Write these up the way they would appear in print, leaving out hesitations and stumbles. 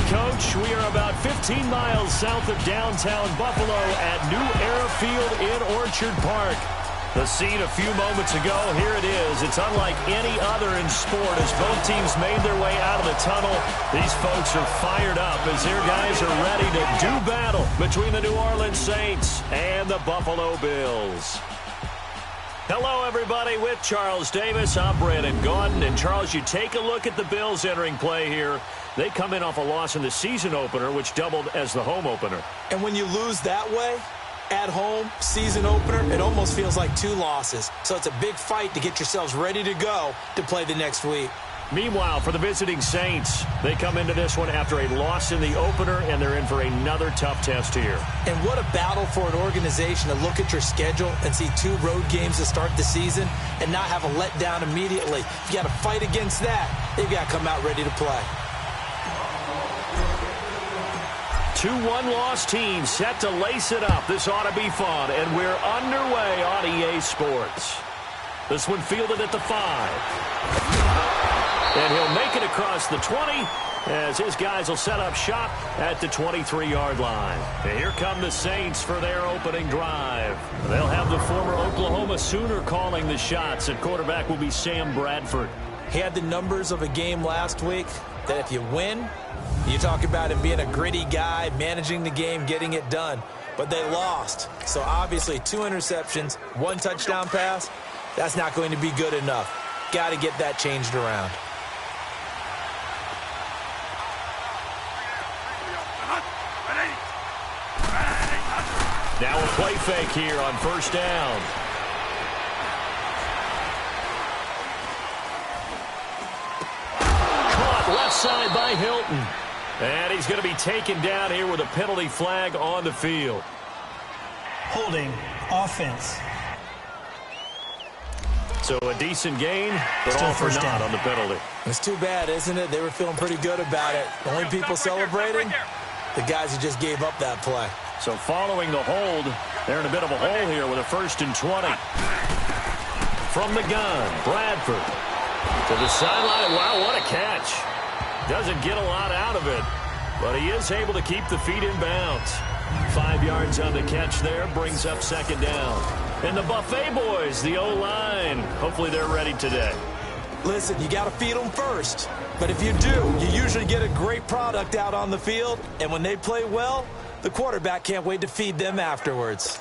Coach. We are about 15 miles south of downtown Buffalo at New Era Field in Orchard Park. The scene a few moments ago, here it is. It's unlike any other in sport as both teams made their way out of the tunnel. These folks are fired up as their guys are ready to do battle between the New Orleans Saints and the Buffalo Bills. Hello, everybody. With Charles Davis, I'm Brandon Gaudin. And, Charles, you take a look at the Bills entering play here. They come in off a loss in the season opener, which doubled as the home opener. And when you lose that way, at home, season opener, it almost feels like two losses. So it's a big fight to get yourselves ready to go to play the next week. Meanwhile, for the visiting Saints, they come into this one after a loss in the opener, and they're in for another tough test here. And what a battle for an organization to look at your schedule and see 2 road games to start the season and not have a letdown immediately. You got to fight against that. They've got to come out ready to play. 2 one-loss teams set to lace it up. This ought to be fun, and we're underway on EA Sports. This one fielded at the 5. And he'll make it across the 20 as his guys will set up shop at the 23-yard line. And here come the Saints for their opening drive. They'll have the former Oklahoma Sooner calling the shots. At quarterback will be Sam Bradford. He had the numbers of a game last week that if you win, you talk about him being a gritty guy, managing the game, getting it done. But they lost. So obviously 2 interceptions, 1 touchdown pass, that's not going to be good enough. Got to get that changed around. Now a play fake here on first down. Caught left side by Hilton. And he's going to be taken down here with a penalty flag on the field. Holding offense. So a decent gain, but Still all for first naught down on the penalty. It's too bad, isn't it? They were feeling pretty good about it. The only people celebrating, the guys who just gave up that play. So following the hold, they're in a bit of a hole here with a 1st and 20. From the gun, Bradford to the sideline. Wow, what a catch. Doesn't get a lot out of it, but he is able to keep the feet in bounds. 5 yards on the catch there, brings up 2nd down. And the Buffet boys, the O-line, hopefully they're ready today. Listen, you got to feed them first. But if you do, you usually get a great product out on the field. And when they play well, the quarterback can't wait to feed them afterwards.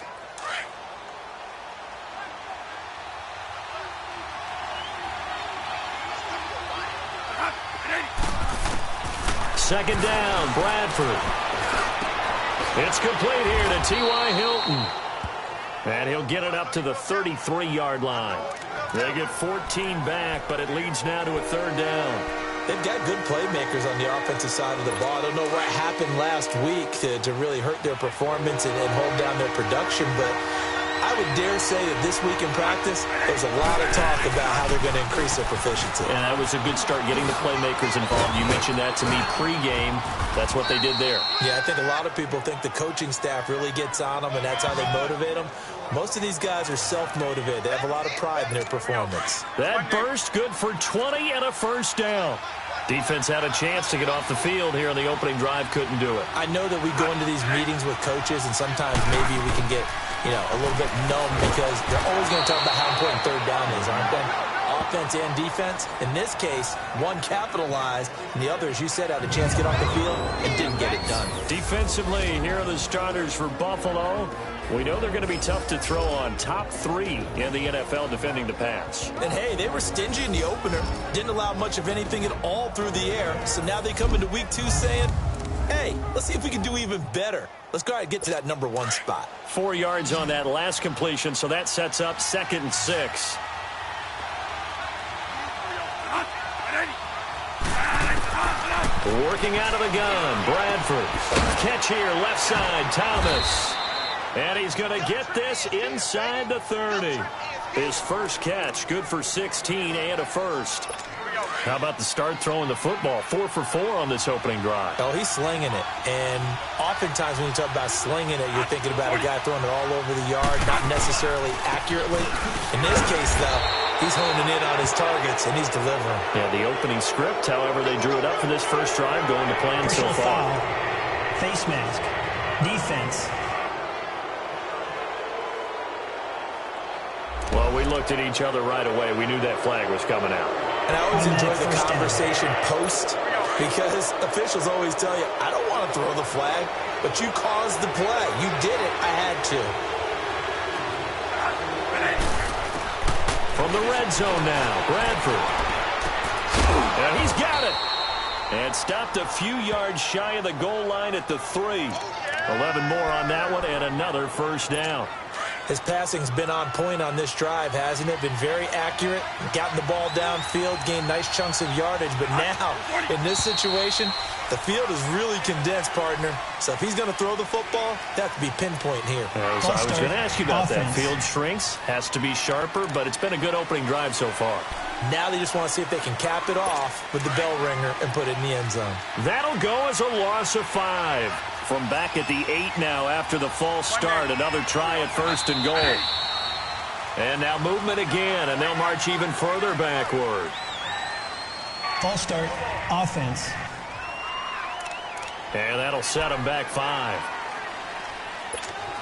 Second down, Bradford. It's complete here to T.Y. Hilton. And he'll get it up to the 33-yard line. They get 14 back, but it leads now to a 3rd down. They've got good playmakers on the offensive side of the ball. I don't know what happened last week to really hurt their performance and hold down their production, but I would dare say that this week in practice, there's a lot of talk about how they're going to increase their proficiency. And that was a good start getting the playmakers involved. You mentioned that to me pregame. That's what they did there. Yeah, I think a lot of people think the coaching staff really gets on them, and that's how they motivate them. Most of these guys are self-motivated. They have a lot of pride in their performance. That burst good for 20 and a 1st down. Defense had a chance to get off the field here on the opening drive, couldn't do it. I know that we go into these meetings with coaches, and sometimes maybe we can get, a little bit numb because they're always going to talk about how important 3rd down is, aren't they? Offense and defense. In this case, one capitalized, and the other, as you said, had a chance to get off the field and didn't get it done. Defensively, here are the starters for Buffalo. We know they're going to be tough to throw on. Top 3 in the NFL defending the pass. And, hey, they were stingy in the opener. Didn't allow much of anything at all through the air. So now they come into week 2 saying, hey, let's see if we can do even better. Let's go ahead and get to that number 1 spot. 4 yards on that last completion, so that sets up 2nd and 6. Working out of the gun, Bradford. Catch here, left side, Thomas. And he's going to get this inside the 30. His first catch, good for 16 and a 1st. How about the start throwing the football? 4 for 4 on this opening drive. Oh, he's slinging it. And oftentimes when you talk about slinging it, you're thinking about a guy throwing it all over the yard, not necessarily accurately. In this case, though, He's honing in on his targets, and he's delivering. Yeah, the opening script, however, they drew it up for this first drive, going to plan so Personal far. foul, face mask, defense. Well, we looked at each other right away. We knew that flag was coming out. And I always enjoy the First down. conversation post, because officials always tell you, I don't want to throw the flag, but you caused the play. You did it. I had to. From the red zone now, Bradford. And he's got it. And stopped a few yards shy of the goal line at the 3. 11 more on that one, and another first down. His passing's been on point on this drive, hasn't it? Been very accurate, gotten the ball downfield, gained nice chunks of yardage. But now, in this situation, the field is really condensed, partner. So if he's going to throw the football, that to be pinpoint here. I was going to ask you about that. Field shrinks, has to be sharper, but it's been a good opening drive so far. Now they just want to see if they can cap it off with the bell ringer and put it in the end zone. That'll go as a loss of 5. From back at the 8 now after the false start. Another try at first and goal. And now movement again, and they'll march even further backward. False start, offense. And that'll set them back 5.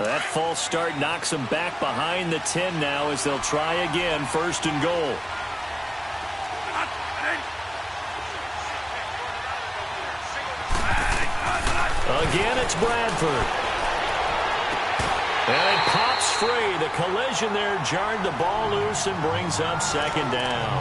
That false start knocks them back behind the 10 now as they'll try again, first and goal. Again, it's Bradford. And it pops free. The collision there jarred the ball loose and brings up second down.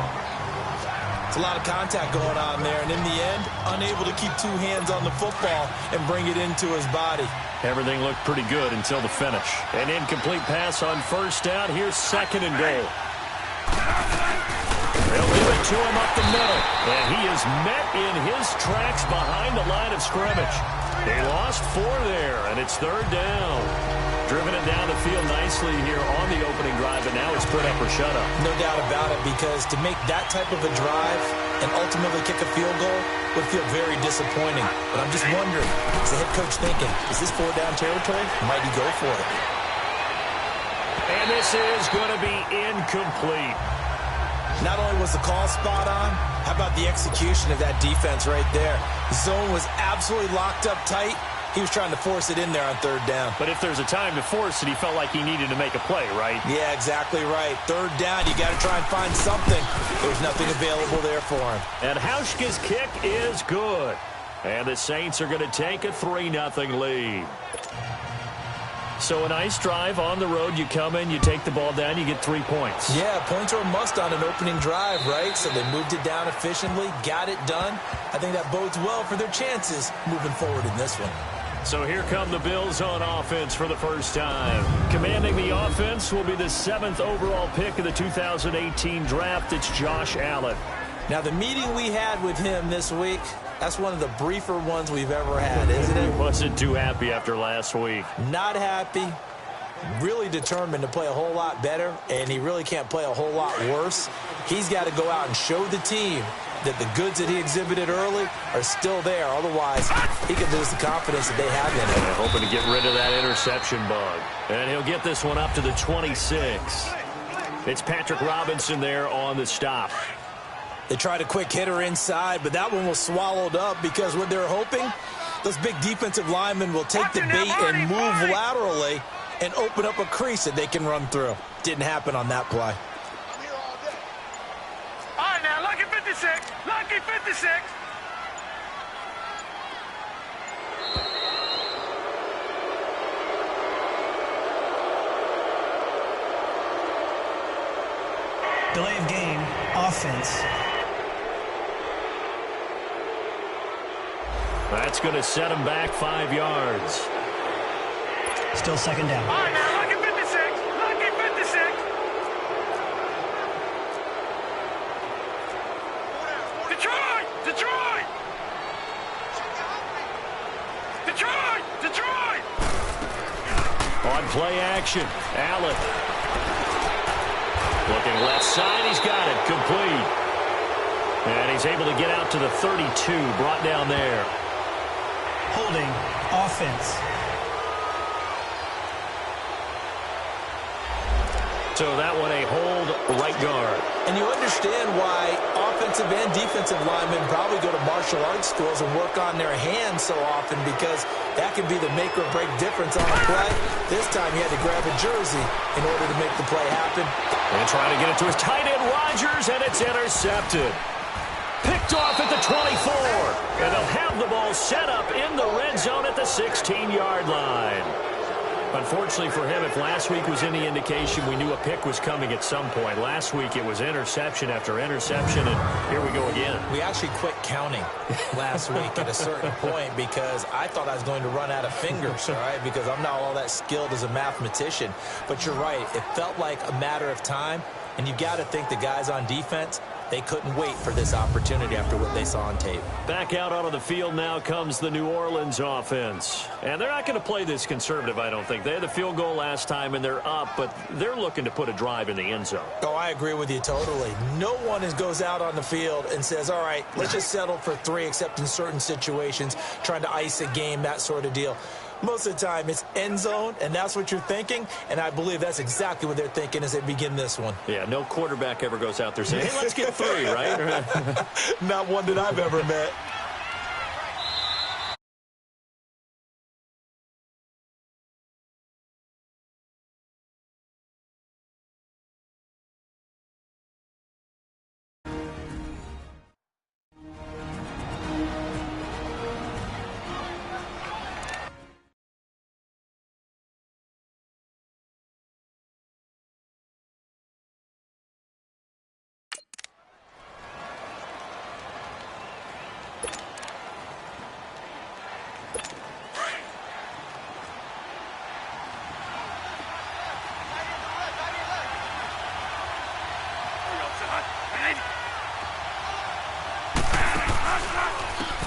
It's a lot of contact going on there, and in the end, unable to keep 2 hands on the football and bring it into his body. Everything looked pretty good until the finish. An incomplete pass on first down. Here's second and goal. They'll give it to him up the middle. And he is met in his tracks behind the line of scrimmage. They lost 4 there, and it's third down. Driven it down the field nicely here on the opening drive, but now it's put up or shut up. No doubt about it, because to make that type of a drive and ultimately kick a field goal would feel very disappointing. But I'm just wondering, is the head coach thinking, is this 4-down territory? Might he go for it? And this is going to be incomplete. Not only was the call spot on, how about the execution of that defense right there? The zone was absolutely locked up tight. He was trying to force it in there on third down. But if there's a time to force it, he felt like he needed to make a play, right? Yeah, exactly right. Third down, you got to try and find something. There's nothing available there for him. And Hauschka's kick is good. And the Saints are going to take a 3-0 lead. So a nice drive on the road. You come in, you take the ball down, you get 3 points. Yeah, points are a must on an opening drive, right? So they moved it down efficiently, got it done. I think that bodes well for their chances moving forward in this one. So here come the Bills on offense for the first time. Commanding the offense will be the 7th overall pick of the 2018 draft. It's Josh Allen. Now, the meeting we had with him this week, that's one of the briefer ones we've ever had, isn't it? He wasn't too happy after last week. Not happy. Really determined to play a whole lot better, and he really can't play a whole lot worse. He's got to go out and show the team that the goods that he exhibited early are still there. Otherwise, he could lose the confidence that they have in him. And hoping to get rid of that interception bug. And he'll get this one up to the 26. It's Patrick Robinson there on the stop. They tried a quick hitter inside, but that one was swallowed up because what they're hoping, those big defensive linemen will take the bait and move laterally and open up a crease that they can run through. Didn't happen on that play. All right, now, lucky 56. Lucky 56. Delay of game, offense. That's going to set him back 5 yards. Still second down. All right, now, lucky 56. Lucky 56. Detroit! Detroit! Detroit! Detroit! On play action, Allen. Looking left side, he's got it, complete. And he's able to get out to the 32, brought down there. Holding, offense. So that one a hold right guard. And you understand why offensive and defensive linemen probably go to martial arts schools and work on their hands so often, because that can be the make or break difference on a play. This time he had to grab a jersey in order to make the play happen. And trying to get it to his tight end, Rodgers, and it's intercepted. Picked off at the 24. And they'll have the ball set up in the red zone at the 16-yard line. Unfortunately for him, if last week was any indication, we knew a pick was coming at some point. Last week it was interception after interception, and here we go again. We actually quit counting last week at a certain point because I thought I was going to run out of fingers, all right, because I'm not all that skilled as a mathematician. But you're right. It felt like a matter of time, and you got to think the guys on defense, they couldn't wait for this opportunity after what they saw on tape. Back out onto the field now comes the New Orleans offense. And they're not going to play this conservative, I don't think. They had the field goal last time, and they're up, but they're looking to put a drive in the end zone. Oh, I agree with you totally. No one goes out on the field and says, all right, let's just settle for 3, except in certain situations, trying to ice a game, that sort of deal. Most of the time, it's end zone, and that's what you're thinking, and I believe that's exactly what they're thinking as they begin this one. Yeah, no quarterback ever goes out there saying, hey, let's get 3, right? Not one that I've ever met.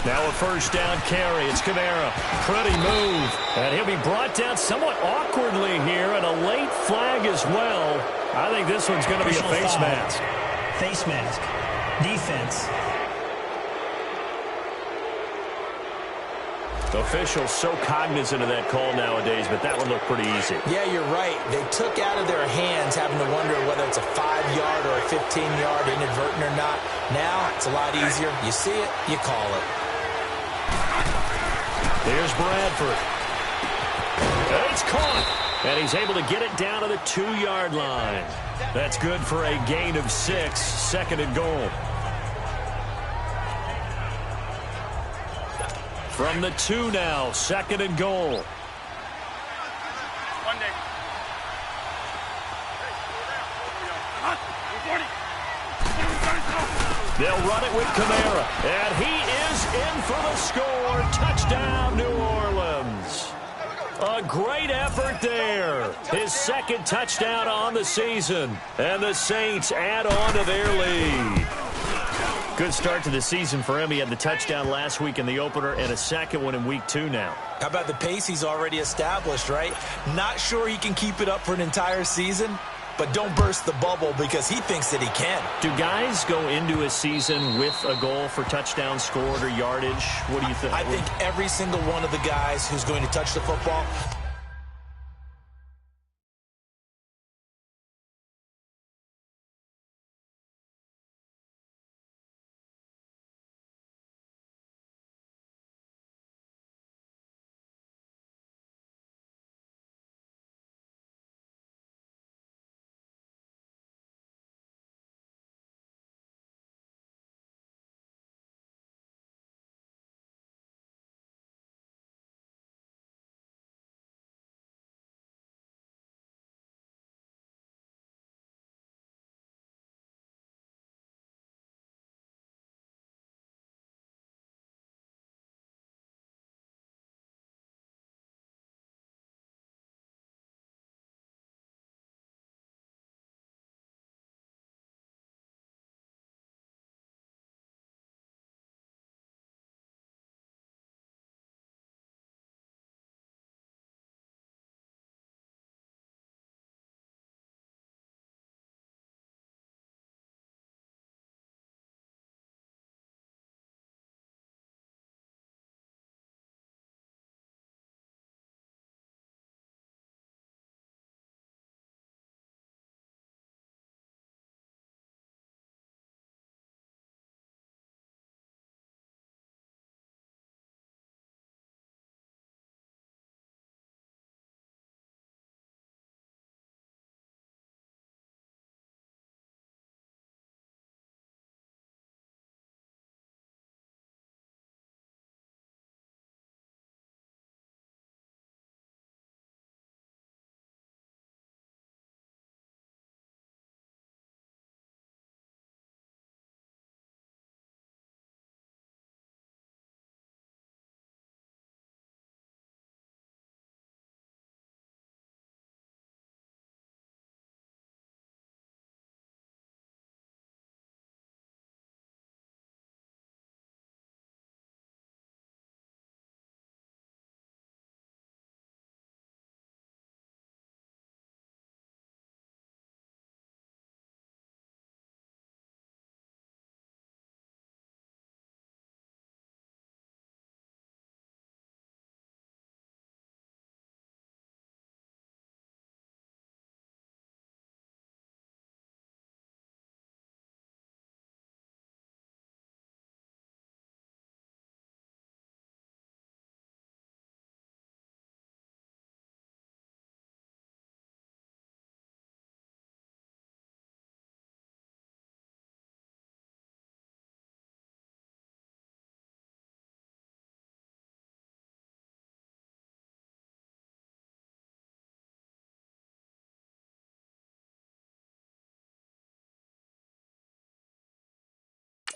Now a first down carry. It's Kamara. Pretty move. And he'll be brought down somewhat awkwardly here, and a late flag as well. I think this one's going to be a face mask. Face mask. Defense. Officials so cognizant of that call nowadays, but that one looked pretty easy. Yeah, you're right. They took out of their hands having to wonder whether it's a 5-yard or a 15-yard inadvertent or not. Now it's a lot easier. You see it, you call it. Here's Bradford. It's caught. And he's able to get it down to the 2-yard line. That's good for a gain of 6, second and goal. From the 2 now, second and goal. They'll run it with Kamara, and he is in for the score. Touchdown, New Orleans. A great effort there. His second touchdown on the season, and the Saints add on to their lead. Good start to the season for him. He had the touchdown last week in the opener and a second one in week 2 now. How about the pace he's already established, right? Not sure he can keep it up for an entire season, but don't burst the bubble because he thinks that he can. Do guys go into a season with a goal for touchdowns scored or yardage? What do you think? I think every single one of the guys who's going to touch the football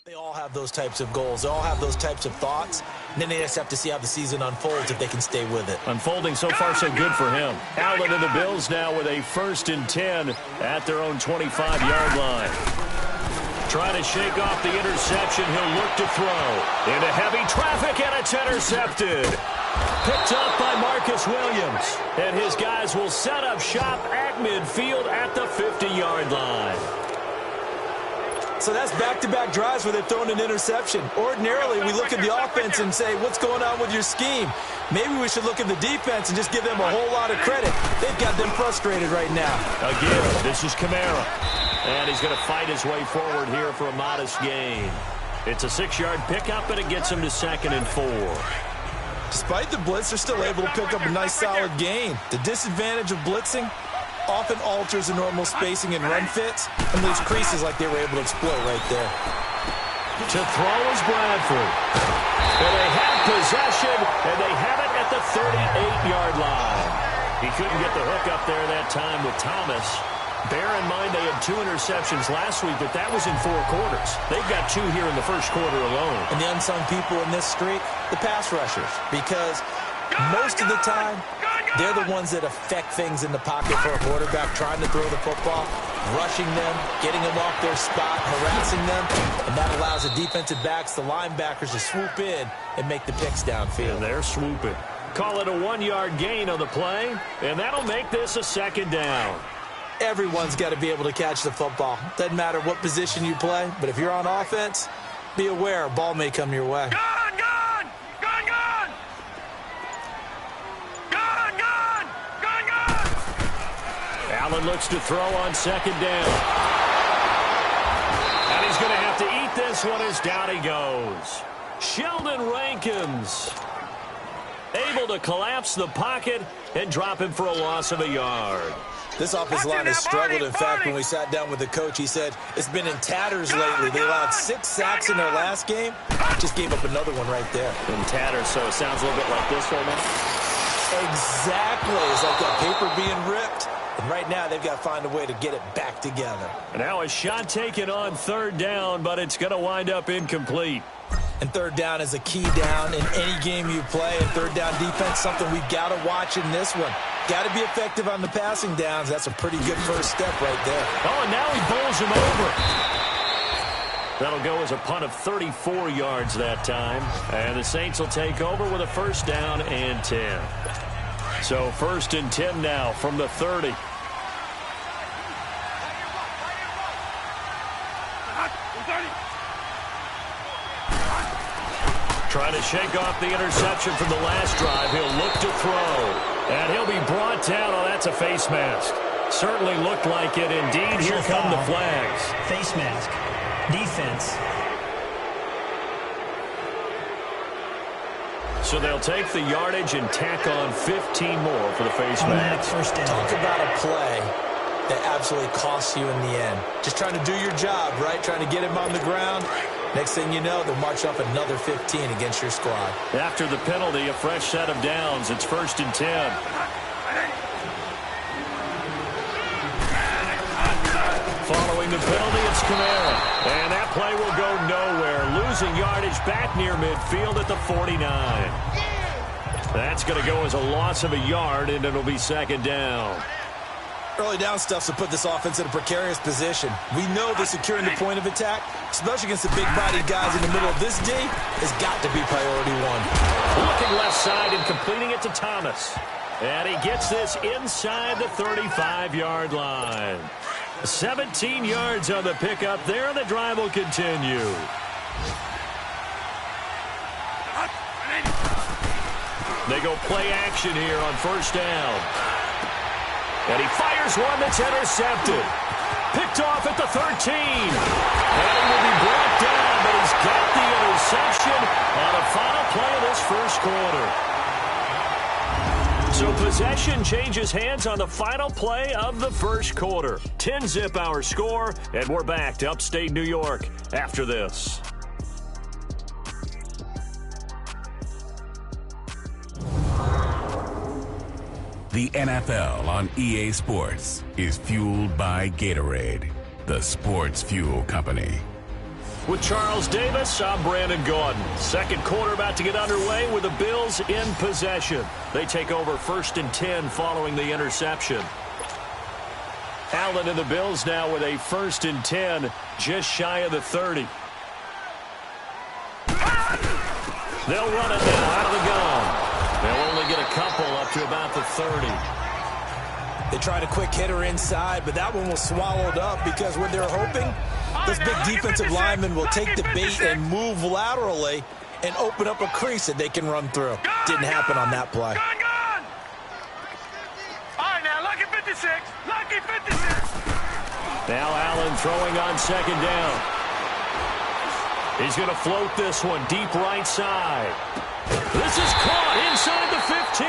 They all have those types of goals. They all have those types of thoughts. And then they just have to see how the season unfolds if they can stay with it. Unfolding so far so good for him. Allen and the Bills now with a 1st and 10 at their own 25-yard line. Trying to shake off the interception. He'll look to throw. Into heavy traffic, and it's intercepted. Picked up by Marcus Williams. And his guys will set up shop at midfield at the 50-yard line. So that's back-to-back drives where they've thrown an interception. Ordinarily, we look at the offense and say, what's going on with your scheme? Maybe we should look at the defense and just give them a whole lot of credit. They've got them frustrated right now. Again, this is Kamara. And he's going to fight his way forward here for a modest gain. It's a 6-yard pickup, and it gets him to 2nd and 4. Despite the blitz, they're still able to pick up a nice, solid gain. The disadvantage of blitzing often alters the normal spacing and run fits and leaves creases like they were able to exploit right there. To throw is Bradford. And they have possession, and they have it at the 38-yard line. He couldn't get the hook up there that time with Thomas. Bear in mind they had 2 interceptions last week, but that was in 4 quarters. They've got 2 here in the first quarter alone. And the unsung people in this streak, the pass rushers, because most of the time, they're the ones that affect things in the pocket for a quarterback, trying to throw the football, rushing them, getting them off their spot, harassing them, and that allows the defensive backs, the linebackers, to swoop in and make the picks downfield. And they're swooping. Call it a 1-yard gain on the play, and that'll make this a 2nd down. Everyone's got to be able to catch the football. Doesn't matter what position you play, but if you're on offense, be aware a ball may come your way. Allen looks to throw on 2nd down. And he's going to have to eat this one as down he goes. Sheldon Rankins able to collapse the pocket and drop him for a loss of a yard. This offensive line has struggled. In fact, when we sat down with the coach, he said it's been in tatters lately. They allowed 6 sacks in their last game. Just gave up another one right there. In tatters, so it sounds a little bit like this right now. Exactly. It's like that paper being ripped. And right now, they've got to find a way to get it back together. And now a shot taken on 3rd down, but it's going to wind up incomplete. And 3rd down is a key down in any game you play. And 3rd down defense, something we've got to watch in this one. Got to be effective on the passing downs. That's a pretty good first step right there. Oh, and now he bowls him over. That'll go as a punt of 34 yards that time. And the Saints will take over with a 1st down and 10. So 1st and 10 now from the 30. Trying to shake off the interception from the last drive. He'll look to throw. And he'll be brought down. Oh, that's a face mask. Certainly looked like it indeed. Here come the flags. Face mask. Defense. So they'll take the yardage and tack on 15 more for the face mask. First down. Talk about a play that absolutely costs you in the end. Just trying to do your job, right? Trying to get him on the ground. Next thing you know, they'll march off another 15 against your squad. After the penalty, a fresh set of downs. It's 1st and 10. Following the penalty, it's Kamara. And that play will go nowhere. Losing yardage back near midfield at the 49. That's going to go as a loss of a yard, and it'll be 2nd down. Early down stuff to put this offense in a precarious position. We know that securing the point of attack, especially against the big-bodied guys in the middle of this D, has got to be priority 1. Looking left side and completing it to Thomas. And he gets this inside the 35-yard line. 17 yards on the pickup there, and the drive will continue. They go play action here on 1st down. And he fires one that's intercepted. Picked off at the 13. And he will be brought down, but he's got the interception on the final play of this first quarter. So possession changes hands on the final play of the first quarter. 10-zip our score, and we're back to upstate New York after this. The NFL on EA Sports is fueled by Gatorade, the sports fuel company. With Charles Davis, I'm Brandon Gaudin. Second quarter about to get underway with the Bills in possession. They take over 1st and 10 following the interception. Allen and the Bills now with a 1st and 10, just shy of the 30. They'll run it now out of the gun. They'll only get a couple up to about the 30. They tried a quick hitter inside, but that one was swallowed up because what they're hoping, this big defensive lineman will take the bait and move laterally and open up a crease that they can run through. Didn't happen on that play. Gone! All right, now, lucky 56. Lucky 56. Now Allen throwing on 2nd down. He's going to float this one deep right side. This is caught inside the 15.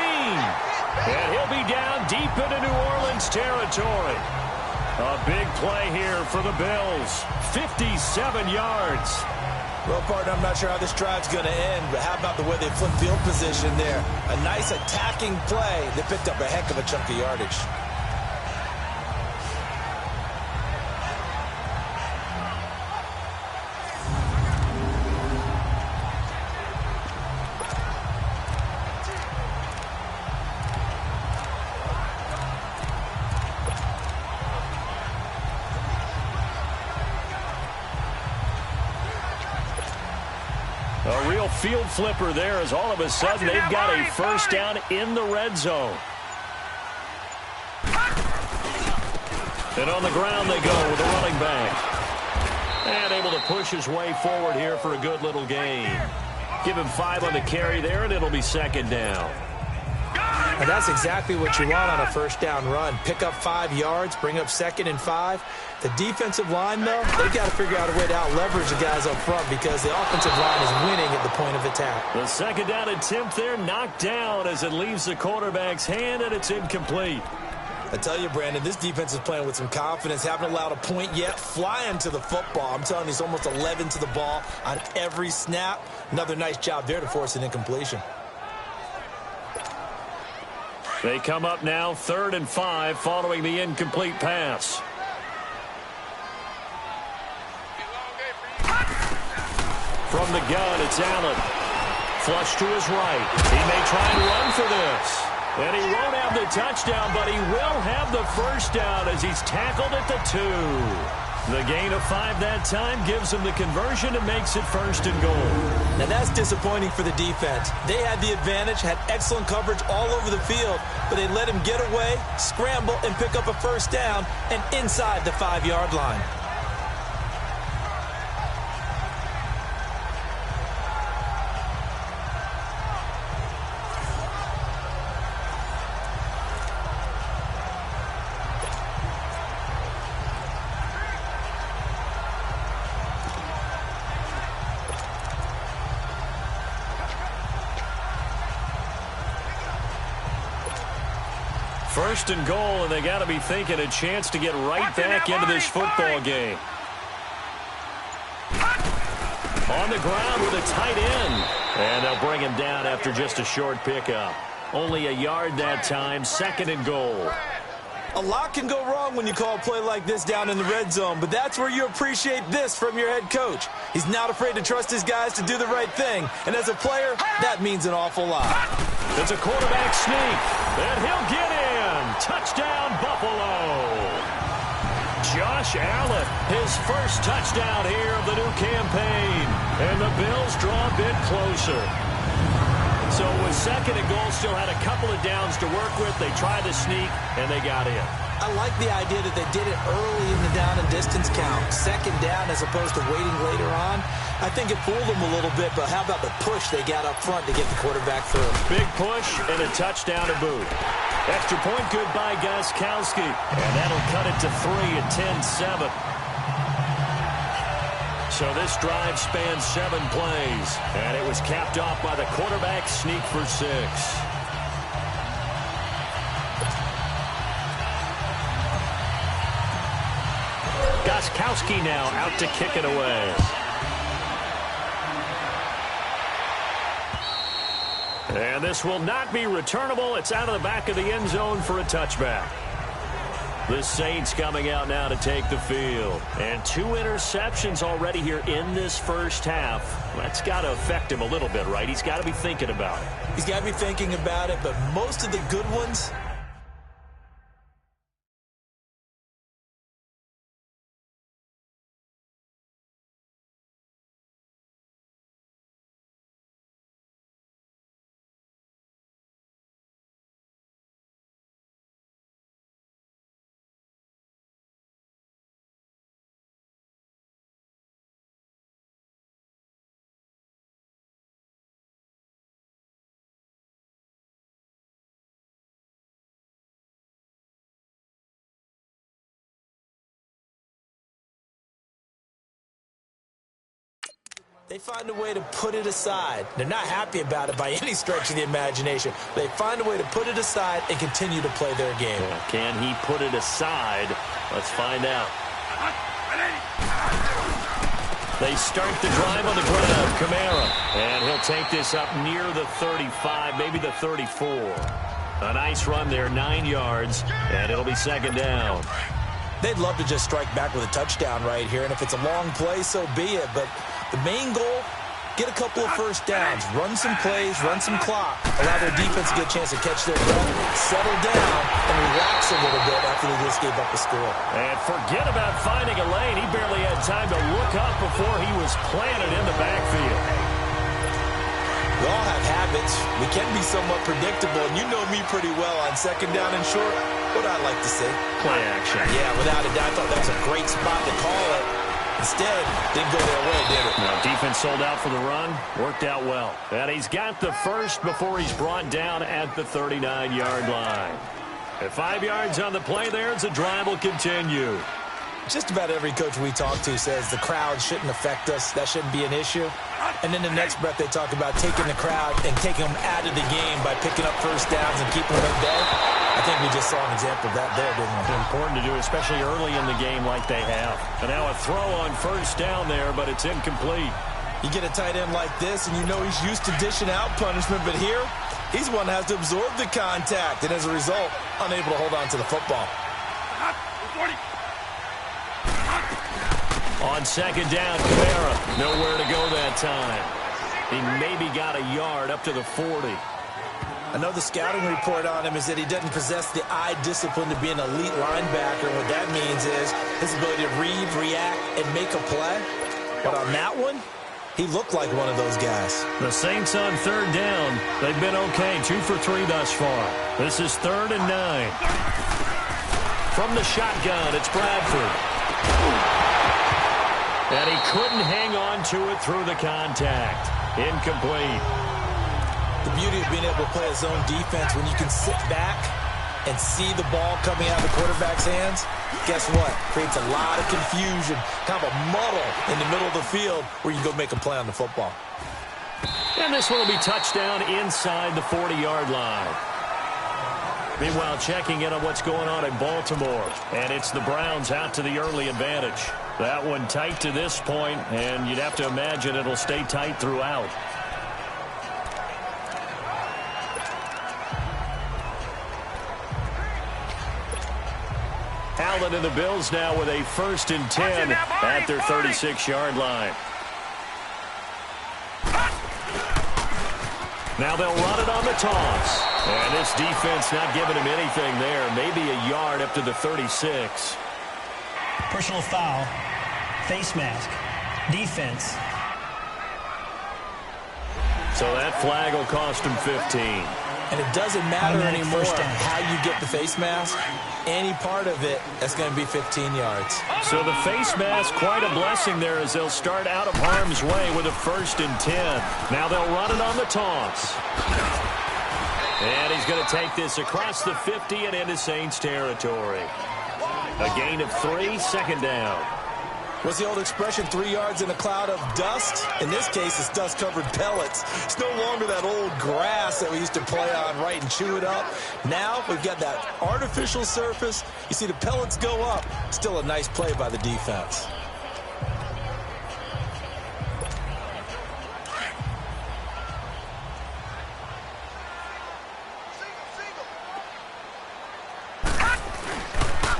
And he'll be down deep into New Orleans territory. A big play here for the Bills. 57 yards. Well, partner, I'm not sure how this drive's going to end, but how about the way they flip field position there? A nice attacking play that picked up a heck of a chunk of yardage. A real field flipper there as all of a sudden they've got a 1st down in the red zone. And on the ground they go with a running back. And able to push his way forward here for a good little gain. Give him 5 on the carry there, and it'll be 2nd down. And that's exactly what you want on a 1st down run. Pick up 5 yards, bring up 2nd and 5. The defensive line, though, they've got to figure out a way to out-leverage the guys up front because the offensive line is winning at the point of attack. The 2nd down attempt there knocked down as it leaves the quarterback's hand, and it's incomplete. I tell you, Brandon, this defense is playing with some confidence. Haven't allowed a point yet. Flying to the football. I'm telling you, it's almost 11 to the ball on every snap. Another nice job there to force an incompletion. They come up now 3rd and 5 following the incomplete pass. From the gun, it's Allen. Flush to his right. He may try and run for this. And he won't have the touchdown, but he will have the 1st down as he's tackled at the 2. The gain of 5 that time gives him the conversion and makes it 1st and goal. Now that's disappointing for the defense. They had the advantage, had excellent coverage all over the field, but they let him get away, scramble, and pick up a 1st down and inside the 5-yard line. First and goal, and they got to be thinking a chance to get right back into this football game. On the ground with a tight end. And they'll bring him down after just a short pickup. Only a yard that time, 2nd and goal. A lot can go wrong when you call a play like this down in the red zone, but that's where you appreciate this from your head coach. He's not afraid to trust his guys to do the right thing, and as a player, that means an awful lot. It's a quarterback sneak, and he'll get in. Touchdown, Buffalo. Josh Allen, his 1st touchdown here of the new campaign, and the Bills draw a bit closer. So with 2nd and goal, still had a couple of downs to work with. They tried to sneak, and they got in. I like the idea that they did it early in the down and distance count. 2nd down as opposed to waiting later on. I think it fooled them a little bit, but how about the push they got up front to get the quarterback through? Big push and a touchdown to boot. Extra point good by Gostkowski, and that'll cut it to 3 at 10-7. So this drive spans 7 plays, and it was capped off by the quarterback sneak for 6. Gostkowski now out to kick it away. And this will not be returnable. It's out of the back of the end zone for a touchback. The Saints coming out now to take the field. And 2 interceptions already here in this first half. That's got to affect him a little bit, right? He's got to be thinking about it. He's got to be thinking about it, but most of the good ones, they find a way to put it aside. They're not happy about it by any stretch of the imagination. They find a way to put it aside and continue to play their game. Well, can he put it aside? Let's find out. They start the drive on the ground. Kamara. And he'll take this up near the 35, maybe the 34. A nice run there, 9 yards, and it'll be second down. They'd love to just strike back with a touchdown right here, and if it's a long play, so be it. But the main goal, get a couple of first downs, run some plays, run some clock, allow their defense to get a chance to catch their breath, settle down, and relax a little bit after they just gave up the score. And forget about finding a lane. He barely had time to look up before he was planted in the backfield. We all have habits. We can be somewhat predictable, and you know me pretty well on second down and short. What I like to say? Play action. Yeah, without a doubt. I thought that was a great spot to call it. Instead, didn't go their way, did it? No, defense sold out for the run. Worked out well. And he's got the first before he's brought down at the 39-yard line. At 5 yards on the play there, the drive will continue. Just about every coach we talk to says the crowd shouldn't affect us. That shouldn't be an issue. And then the next breath they talk about taking the crowd and taking them out of the game by picking up first downs and keeping them at bay. I think we just saw an example of that there, didn't we? Important to do, especially early in the game like they have. And now a throw on first down there, but it's incomplete. You get a tight end like this, and you know he's used to dishing out punishment, but here, he's one that has to absorb the contact, and as a result, unable to hold on to the football. On second down, Kamara, nowhere to go that time. He maybe got a yard up to the 40. I know the scouting report on him is that he doesn't possess the eye discipline to be an elite linebacker. What that means is his ability to read, react, and make a play. But on that one, he looked like one of those guys. The Saints on third down. They've been okay, 2 for 3 thus far. This is 3rd and 9. From the shotgun, it's Bradford. And he couldn't hang on to it through the contact. Incomplete. The beauty of being able to play a zone defense when you can sit back and see the ball coming out of the quarterback's hands, guess what? Creates a lot of confusion, kind of a muddle in the middle of the field where you go make a play on the football. And this one will be touchdown inside the 40-yard line. Meanwhile, checking in on what's going on in Baltimore. And it's the Browns out to the early advantage. That one tight to this point, and you'd have to imagine it'll stay tight throughout. Allen and the Bills now with a 1st and 10 at their 36-yard line. Now they'll run it on the toss. And this defense not giving him anything there. Maybe a yard up to the 36. Personal foul. Face mask. Defense. So that flag will cost him 15. And it doesn't matter anymore how you get the face mask. Any part of it, that's going to be 15 yards. So the face mask, quite a blessing there as they'll start out of harm's way with a 1st and 10. Now they'll run it on the toss. And he's going to take this across the 50 and into Saints territory. A gain of 3, 2nd down. What's the old expression, 3 yards in a cloud of dust? In this case, it's dust-covered pellets. It's no longer that old grass that we used to play on, right, and chew it up. Now we've got that artificial surface. You see the pellets go up. Still a nice play by the defense.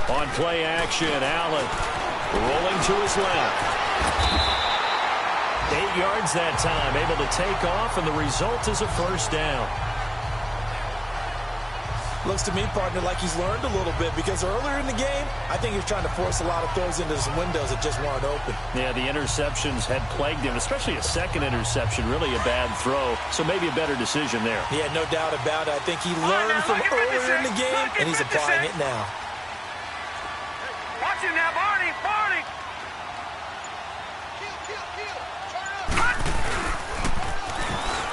On On play action, Allen rolling to his left. 8 yards that time, able to take off, and the result is a first down. Looks to me, partner, like he's learned a little bit, because earlier in the game, I think he was trying to force a lot of throws into some windows that just weren't open. Yeah, the interceptions had plagued him, especially a second interception, really a bad throw, so maybe a better decision there. Yeah, no doubt about it. I think he learned from earlier in the game, and he's applying it now. Watch him now, Barney, Barney.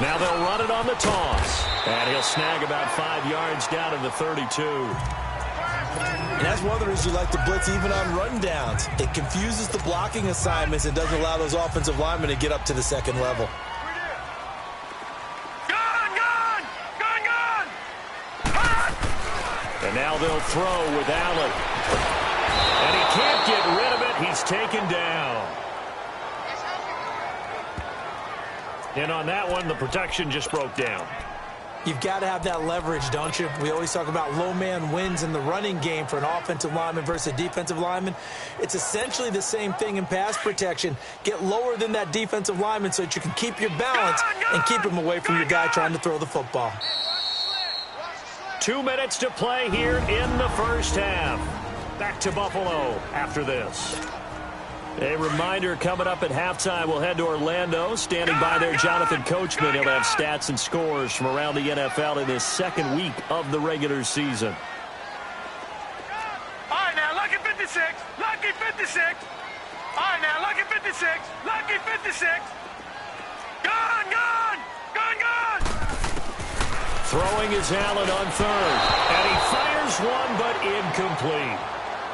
Now they'll run it on the toss. And he'll snag about 5 yards down to the 32. And that's one of the reasons you like to blitz even on run downs. It confuses the blocking assignments and doesn't allow those offensive linemen to get up to the second level. Gun! And now they'll throw with Allen. And he can't get rid of it. He's taken down. And on that one, the protection just broke down. You've got to have that leverage, don't you? We always talk about low man wins in the running game for an offensive lineman versus a defensive lineman. It's essentially the same thing in pass protection. Get lower than that defensive lineman so that you can keep your balance and keep him away from your guy trying to throw the football. 2 minutes to play here in the first half. Back to Buffalo after this. A reminder, coming up at halftime, we'll head to Orlando. Standing by there, Jonathan Coachman. He'll have stats and scores from around the NFL in his second week of the regular season. All right, now, lucky 56. Lucky 56. All right, now, lucky 56. Lucky 56. Gun! Throwing is Allen on third. And he fires one, but incomplete.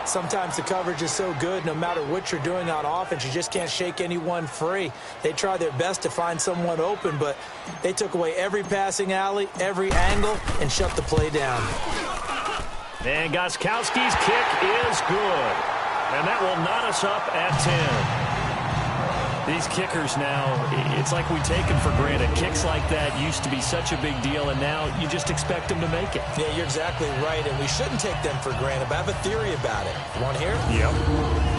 Sometimes the coverage is so good, no matter what you're doing on offense, you just can't shake anyone free. They try their best to find someone open, but they took away every passing alley, every angle, and shut the play down. And Gostkowski's kick is good. And that will knot us up at 10. These kickers now, it's like we take them for granted. Kicks like that used to be such a big deal, and now you just expect them to make it. Yeah, you're exactly right, and we shouldn't take them for granted, but I have a theory about it. You want to hear it? Yep.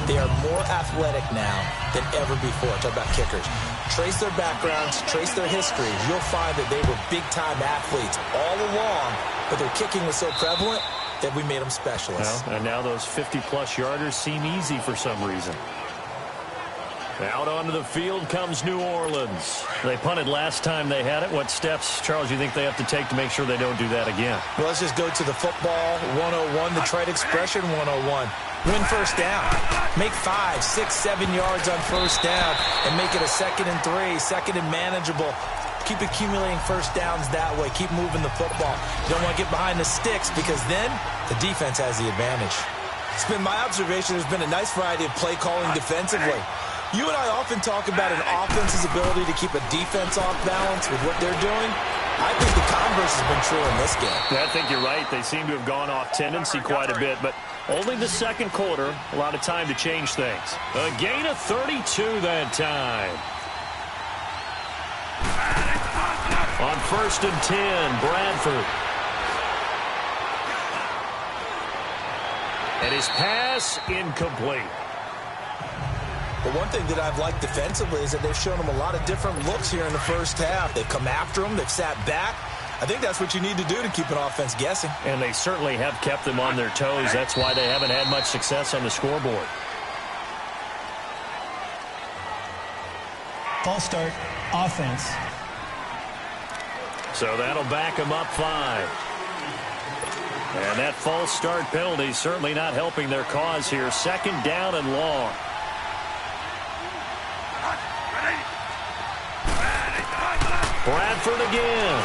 They are more athletic now than ever before. Talk about kickers. Trace their backgrounds, trace their history. You'll find that they were big-time athletes all along, but their kicking was so prevalent that we made them specialists. Well, and now those 50-plus yarders seem easy for some reason. Out onto the field comes New Orleans. They punted last time they had it. What steps, Charles, you think they have to take to make sure they don't do that again? Well, let's just go to the football 101, the trade expression 101. Win first down. Make 5, 6, 7 yards on first down and make it a 2nd and 3, second and manageable. Keep accumulating first downs that way. Keep moving the football. You don't want to get behind the sticks because then the defense has the advantage. It's been my observation there's been a nice variety of play calling defensively. You and I often talk about an offense's ability to keep a defense off balance with what they're doing. I think the converse has been true in this game. I think you're right. They seem to have gone off tendency quite a bit, but only the second quarter, a lot of time to change things. A gain of 32 that time. On 1st and 10, Bradford. And his pass incomplete. But one thing that I've liked defensively is that they've shown them a lot of different looks here in the first half. They've come after them. They've sat back. I think that's what you need to do to keep an offense guessing. And they certainly have kept them on their toes. That's why they haven't had much success on the scoreboard. False start, offense. So that'll back them up 5. And that false start penalty certainly not helping their cause here. 2nd down and long. Bradford again.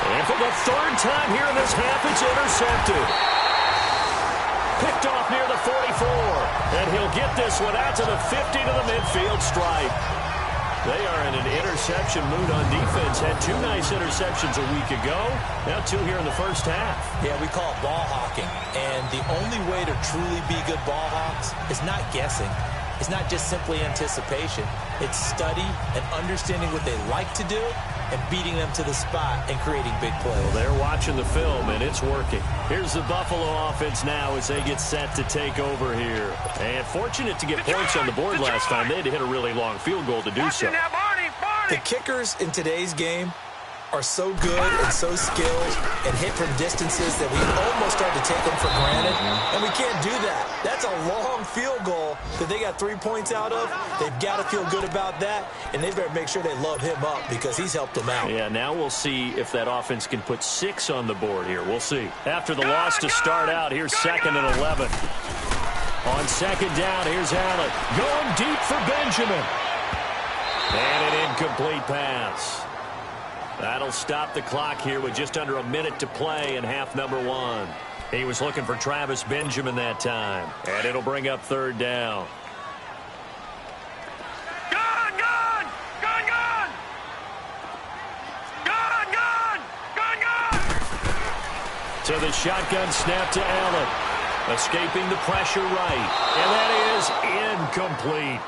And for the 3rd time here in this half, it's intercepted. Picked off near the 44. And he'll get this one out to the 50 to the midfield stripe. They are in an interception mood on defense. Had 2 nice interceptions a week ago. Now 2 here in the first half. Yeah, we call it ball hawking. And the only way to truly be good ball hawks is not guessing. It's not just simply anticipation. It's study and understanding what they like to do and beating them to the spot and creating big plays. Well, they're watching the film, and it's working. Here's the Buffalo offense now as they get set to take over here. And fortunate to get points on the board last time. They had to hit a really long field goal to do so. The kickers in today's game are so good and so skilled and hit from distances that we almost start to take them for granted, and we can't do that. That's a long field goal that they got 3 points out of. They've got to feel good about that, and they better make sure they love him up because he's helped them out. Yeah, now we'll see if that offense can put 6 on the board here. We'll see. After the loss to start out, here's 2nd and 11. On 2nd down, here's Allen. Going deep for Benjamin. And an incomplete pass. That'll stop the clock here with just under a minute to play in half number 1. He was looking for Travis Benjamin that time. And it'll bring up 3rd down. Gun! Gun! Gun! Gun! Gun! Gun! Gun! Gun! To the shotgun snap to Allen. Escaping the pressure right. And that is incomplete.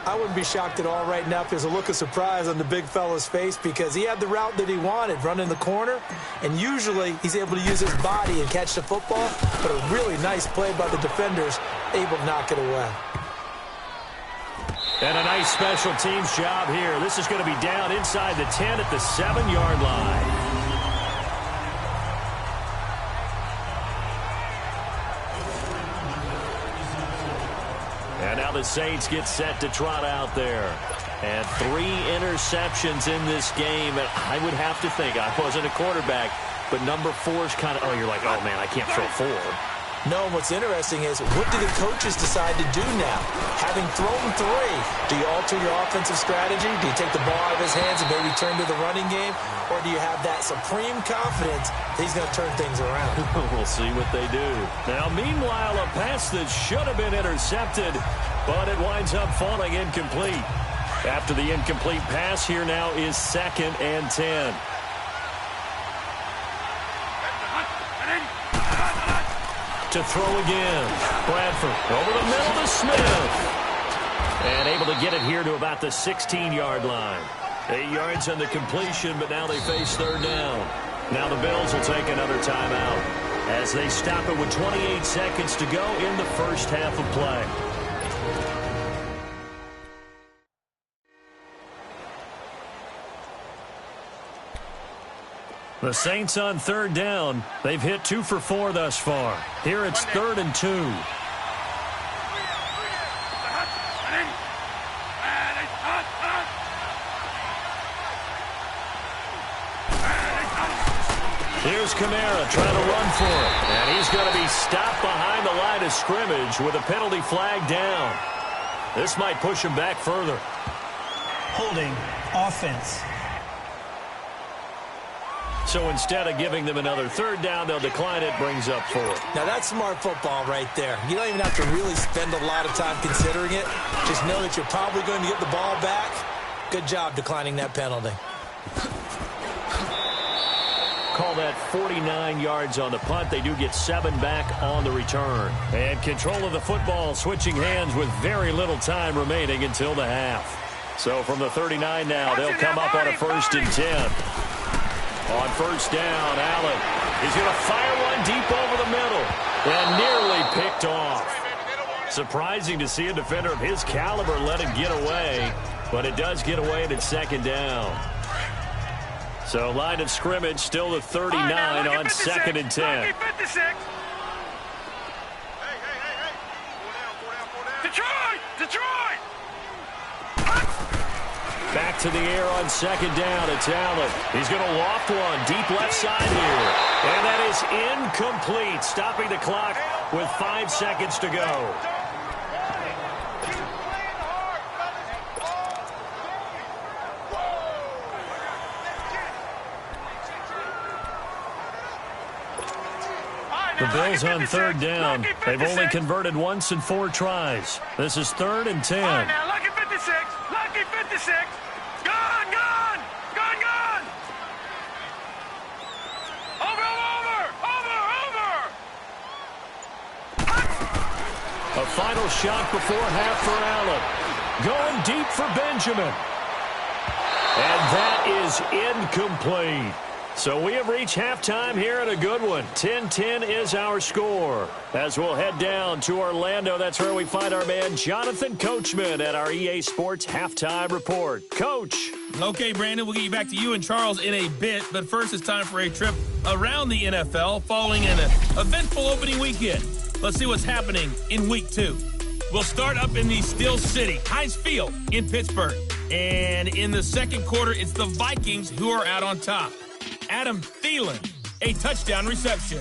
I wouldn't be shocked at all right now if there's a look of surprise on the big fella's face because he had the route that he wanted, running the corner, and usually he's able to use his body and catch the football, but a really nice play by the defenders, able to knock it away. And a nice special teams job here. This is going to be down inside the 10 at the 7-yard line. And now the Saints get set to trot out there. And 3 interceptions in this game. And I would have to think, I wasn't a quarterback, but number 4 is kind of, you're like, oh, man, I can't throw 4. No, and what's interesting is, what do the coaches decide to do now? Having thrown 3, do you alter your offensive strategy? Do you take the ball out of his hands and maybe turn to the running game? Or do you have that supreme confidence that he's going to turn things around? We'll see what they do. Now, meanwhile, a pass that should have been intercepted, but it winds up falling incomplete. After the incomplete pass, here now is 2nd and 10. To throw again. Bradford over the middle to Smith. And able to get it here to about the 16-yard line. 8 yards on the completion, but now they face 3rd down. Now the Bills will take another timeout as they stop it with 28 seconds to go in the first half of play. The Saints on 3rd down. They've hit 2 for 4 thus far. Here it's 3rd and 2. Here's Kamara trying to run for it. And he's going to be stopped behind the line of scrimmage with a penalty flag down. This might push him back further. Holding offense. So instead of giving them another 3rd down, they'll decline it, brings up 4. Now, that's smart football right there. You don't even have to really spend a lot of time considering it. Just know that you're probably going to get the ball back. Good job declining that penalty. Call that 49 yards on the punt. They do get 7 back on the return. And control of the football switching hands with very little time remaining until the half. So from the 39 now, they'll come up on a 1st and 10. On 1st down, Allen. He's going to fire one deep over the middle. And nearly picked off. Surprising to see a defender of his caliber let it get away. But it does get away, and it's 2nd down. So line of scrimmage still the 39 on 2nd and 10. Detroit! Detroit! Back to the air on 2nd down. It's Allen. He's going to loft one deep left side here. And that is incomplete, stopping the clock with 5 seconds to go. The Bills on 3rd down. They've only converted once in 4 tries. This is 3rd and 10. All right, now, lucky 56. Lucky 56. Gun, gun, gun, gun. Over, over, over, over. A final shot before half for Allen. Going deep for Benjamin. And that is incomplete. So we have reached halftime here at a good one. 10-10 is our score. As we'll head down to Orlando, that's where we find our man Jonathan Coachman at our EA Sports Halftime Report. Coach. Okay, Brandon, we'll get you back to you and Charles in a bit. But first, it's time for a trip around the NFL following an eventful opening weekend. Let's see what's happening in Week 2. We'll start up in the Steel City, Heinz Field in Pittsburgh. And in the second quarter, it's the Vikings who are out on top. Adam Thielen, a touchdown reception.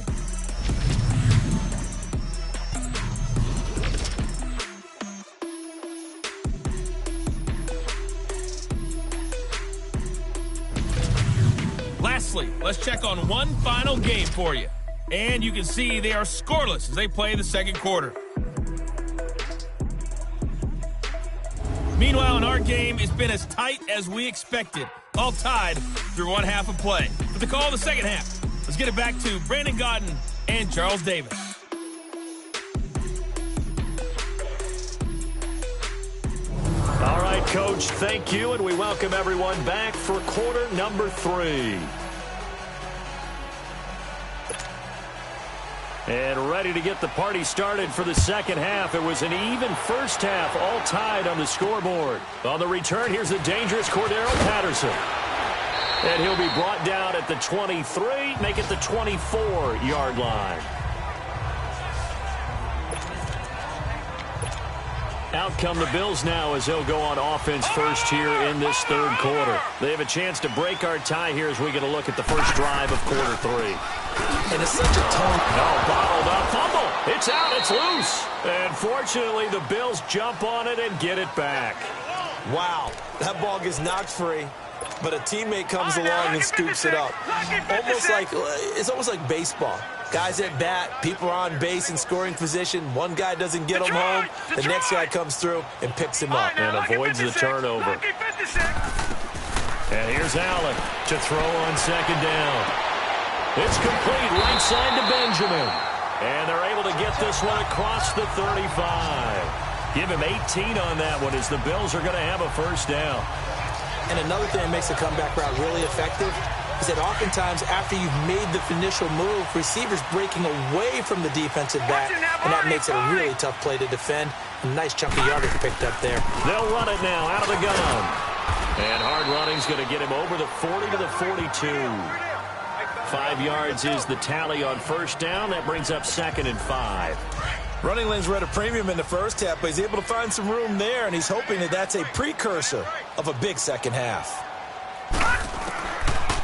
Lastly, let's check on one final game for you. And you can see they are scoreless as they play the second quarter. Meanwhile, in our game, it's been as tight as we expected. All tied through one half of play. But the call of the second half. Let's get it back to Brandon Gaudin and Charles Davis. All right, Coach, thank you, and we welcome everyone back for quarter number 3. And ready to get the party started for the second half. It was an even first half, all tied on the scoreboard. On the return, here's the dangerous Cordero Patterson. And he'll be brought down at the 23, make it the 24-yard line. Out come the Bills now as they'll go on offense first here in this third quarter. They have a chance to break our tie here as we get a look at the first drive of quarter 3. And it's such a tone. Oh, bottled up. Fumble. It's out. It's loose. And fortunately, the Bills jump on it and get it back. Wow. That ball gets knocked free, but a teammate comes along and scoops it up. It's almost like baseball. Guys at bat, people are on base in scoring position. One guy doesn't get him home. The next guy comes through and picks him up. And avoids the turnover. And here's Allen to throw on second down. It's complete right side to Benjamin. And they're able to get this one across the 35. Give him 18 on that one as the Bills are going to have a first down. And another thing that makes the comeback route really effective is that oftentimes after you've made the initial move, receivers breaking away from the defensive back, and that makes it a really tough play to defend. A nice chunk of yardage picked up there. They'll run it now out of the gun. And hard running's going to get him over the 40 to the 42. 5 yards is the tally on first down. That brings up 2nd and 5. Running lanes were at a premium in the first half, but he's able to find some room there, and he's hoping that that's a precursor of a big second half.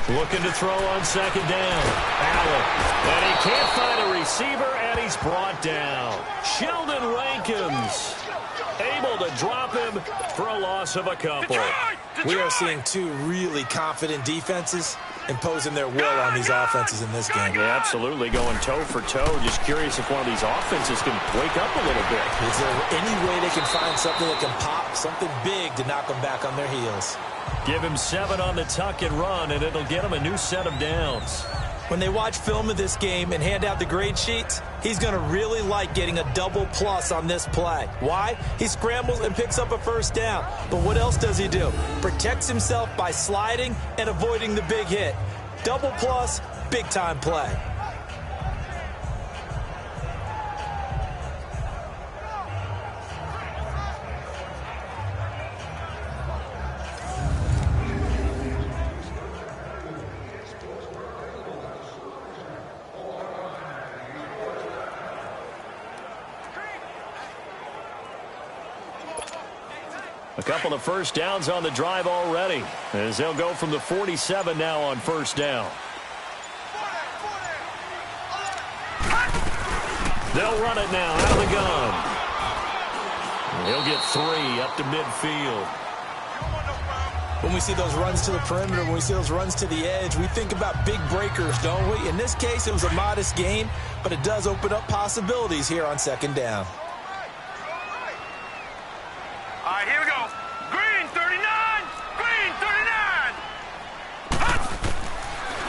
Looking to throw on second down. Allen. And he can't find a receiver, and he's brought down. Sheldon Rankins able to drop him for a loss of a couple. We are seeing two really confident defenses imposing their will on these offenses in this game. Yeah, absolutely, going toe for toe. Just curious if one of these offenses can wake up a little bit. Is there any way they can find something that can pop, something big to knock them back on their heels? Give him 7 on the tuck and run, and it'll get him a new set of downs. When they watch film of this game and hand out the grade sheets, he's going to really like getting a double plus on this play. Why? He scrambles and picks up a first down. But what else does he do? Protects himself by sliding and avoiding the big hit. Double plus, big time play. A couple of first downs on the drive already, as they'll go from the 47 now on first down. They'll run it now out of the gun. He'll get 3 up to midfield. When we see those runs to the perimeter, when we see those runs to the edge, we think about big breakers, don't we? In this case, it was a modest gain, but it does open up possibilities here on second down. All right, here we go. Green 39. Green 39.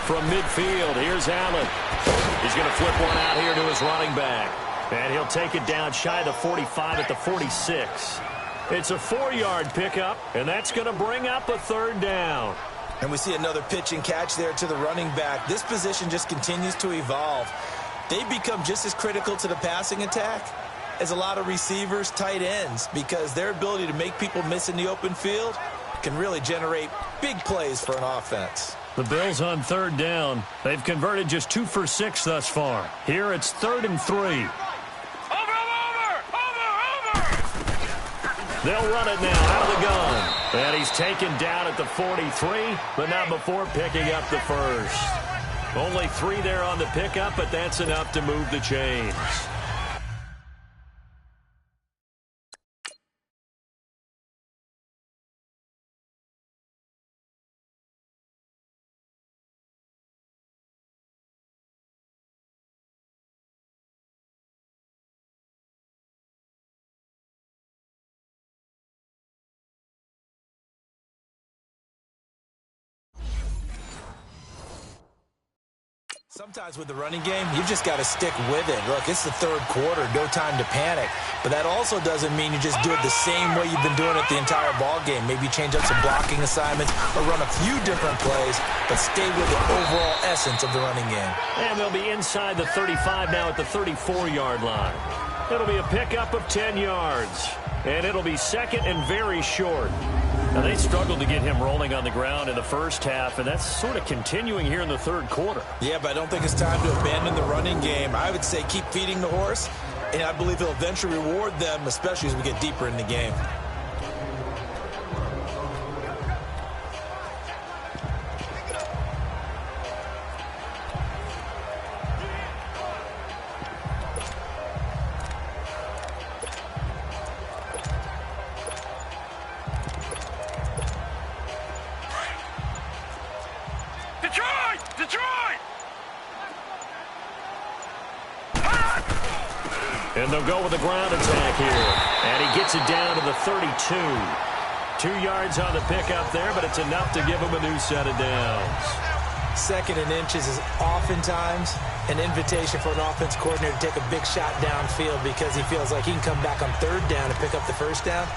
From midfield, here's Allen. He's going to flip one out here to his running back. And he'll take it down shy of the 45 at the 46. It's a 4-yard pickup, and that's going to bring up a third down. And we see another pitch and catch there to the running back. This position just continues to evolve. They become just as critical to the passing attack as a lot of receivers, tight ends, because their ability to make people miss in the open field can really generate big plays for an offense. The Bills on third down. They've converted just 2 for 6 thus far. Here it's 3rd and 3. Over! They'll run it now out of the gun. And he's taken down at the 43, but not before picking up the first. Only 3 there on the pickup, but that's enough to move the chains. Sometimes with the running game, you've just got to stick with it. Look, it's the third quarter, no time to panic. But that also doesn't mean you just do it the same way you've been doing it the entire ball game. Maybe change up some blocking assignments or run a few different plays, but stay with the overall essence of the running game. And they'll be inside the 35 now at the 34-yard line. It'll be a pickup of 10 yards. And it'll be second and very short. Now, they struggled to get him rolling on the ground in the first half, and that's sort of continuing here in the third quarter. Yeah, but I don't think it's time to abandon the running game. I would say keep feeding the horse, and I believe he'll eventually reward them, especially as we get deeper in the game. And they'll go with a ground attack here. And he gets it down to the 32. 2 yards on the pickup there, but it's enough to give him a new set of downs. 2nd and inches is oftentimes an invitation for an offense coordinator to take a big shot downfield because he feels like he can come back on 3rd down and pick up the 1st down.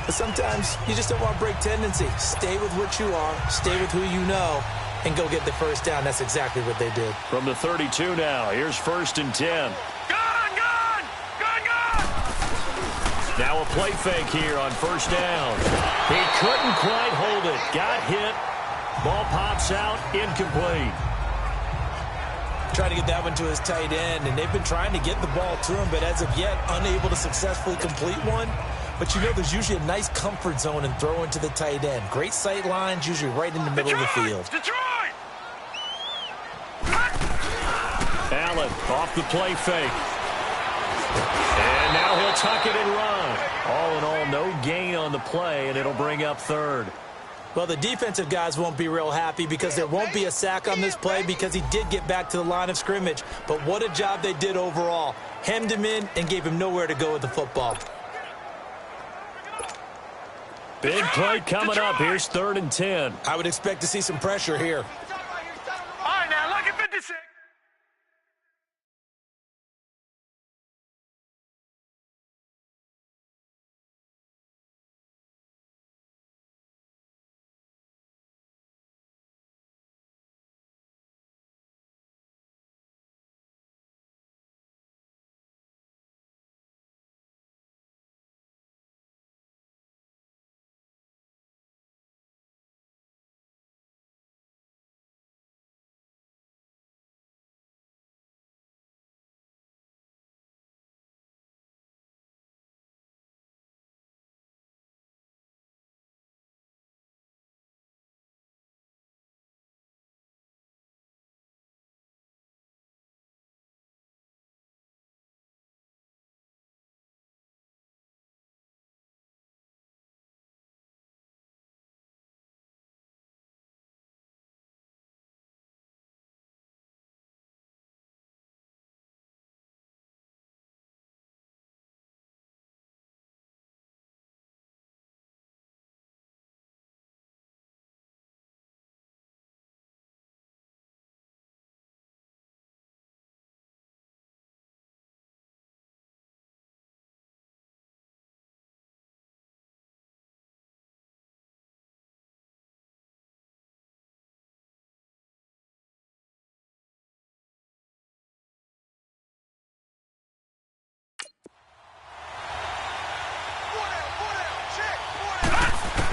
But sometimes you just don't want to break tendency. Stay with what you are, stay with who you know, and go get the 1st down. That's exactly what they did. From the 32 now, here's 1st and 10. Now a play fake here on 1st down. He couldn't quite hold it. Got hit. Ball pops out. Incomplete. Trying to get that one to his tight end, and they've been trying to get the ball to him, but as of yet, unable to successfully complete one. But you know there's usually a nice comfort zone in throwing to the tight end. Great sight lines, usually right in the middle of the field. Allen off the play fake. And now he'll tuck it and run. All in all, no gain on the play, and it'll bring up 3rd. Well, the defensive guys won't be real happy because there won't be a sack on this play because he did get back to the line of scrimmage. But what a job they did overall. Hemmed him in and gave him nowhere to go with the football. Big play coming up. Here's 3rd and 10. I would expect to see some pressure here.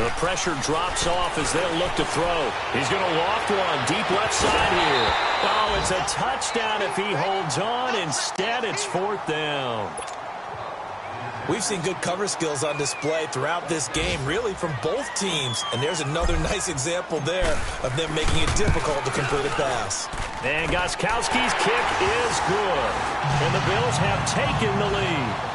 The pressure drops off as they'll look to throw. He's going to loft one deep left side here. Oh, it's a touchdown if he holds on. Instead, it's 4th down. We've seen good cover skills on display throughout this game, really from both teams. And there's another nice example there of them making it difficult to complete a pass. And Gostkowski's kick is good. And the Bills have taken the lead.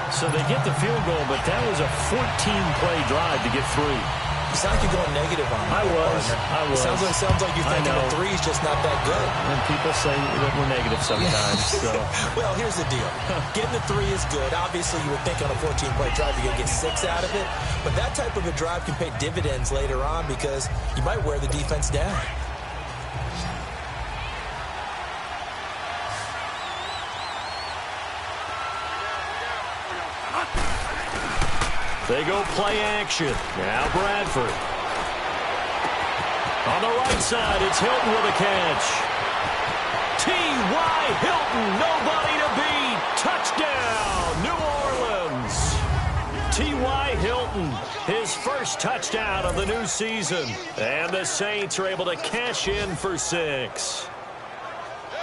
So they get the field goal, but that was a 14-play drive to get 3. You sound like you're going negative on me. I was. It sounds like you think the 3 is just not that good. And people say that we're negative sometimes. So. Well, here's the deal. Getting the 3 is good. Obviously, you would think on a 14-play drive you're going to get 6 out of it. But that type of a drive can pay dividends later on because you might wear the defense down. They go play action. Now Bradford. On the right side, it's Hilton with a catch. T.Y. Hilton, nobody to beat. Touchdown, New Orleans. T.Y. Hilton, his first touchdown of the new season. And the Saints are able to cash in for 6.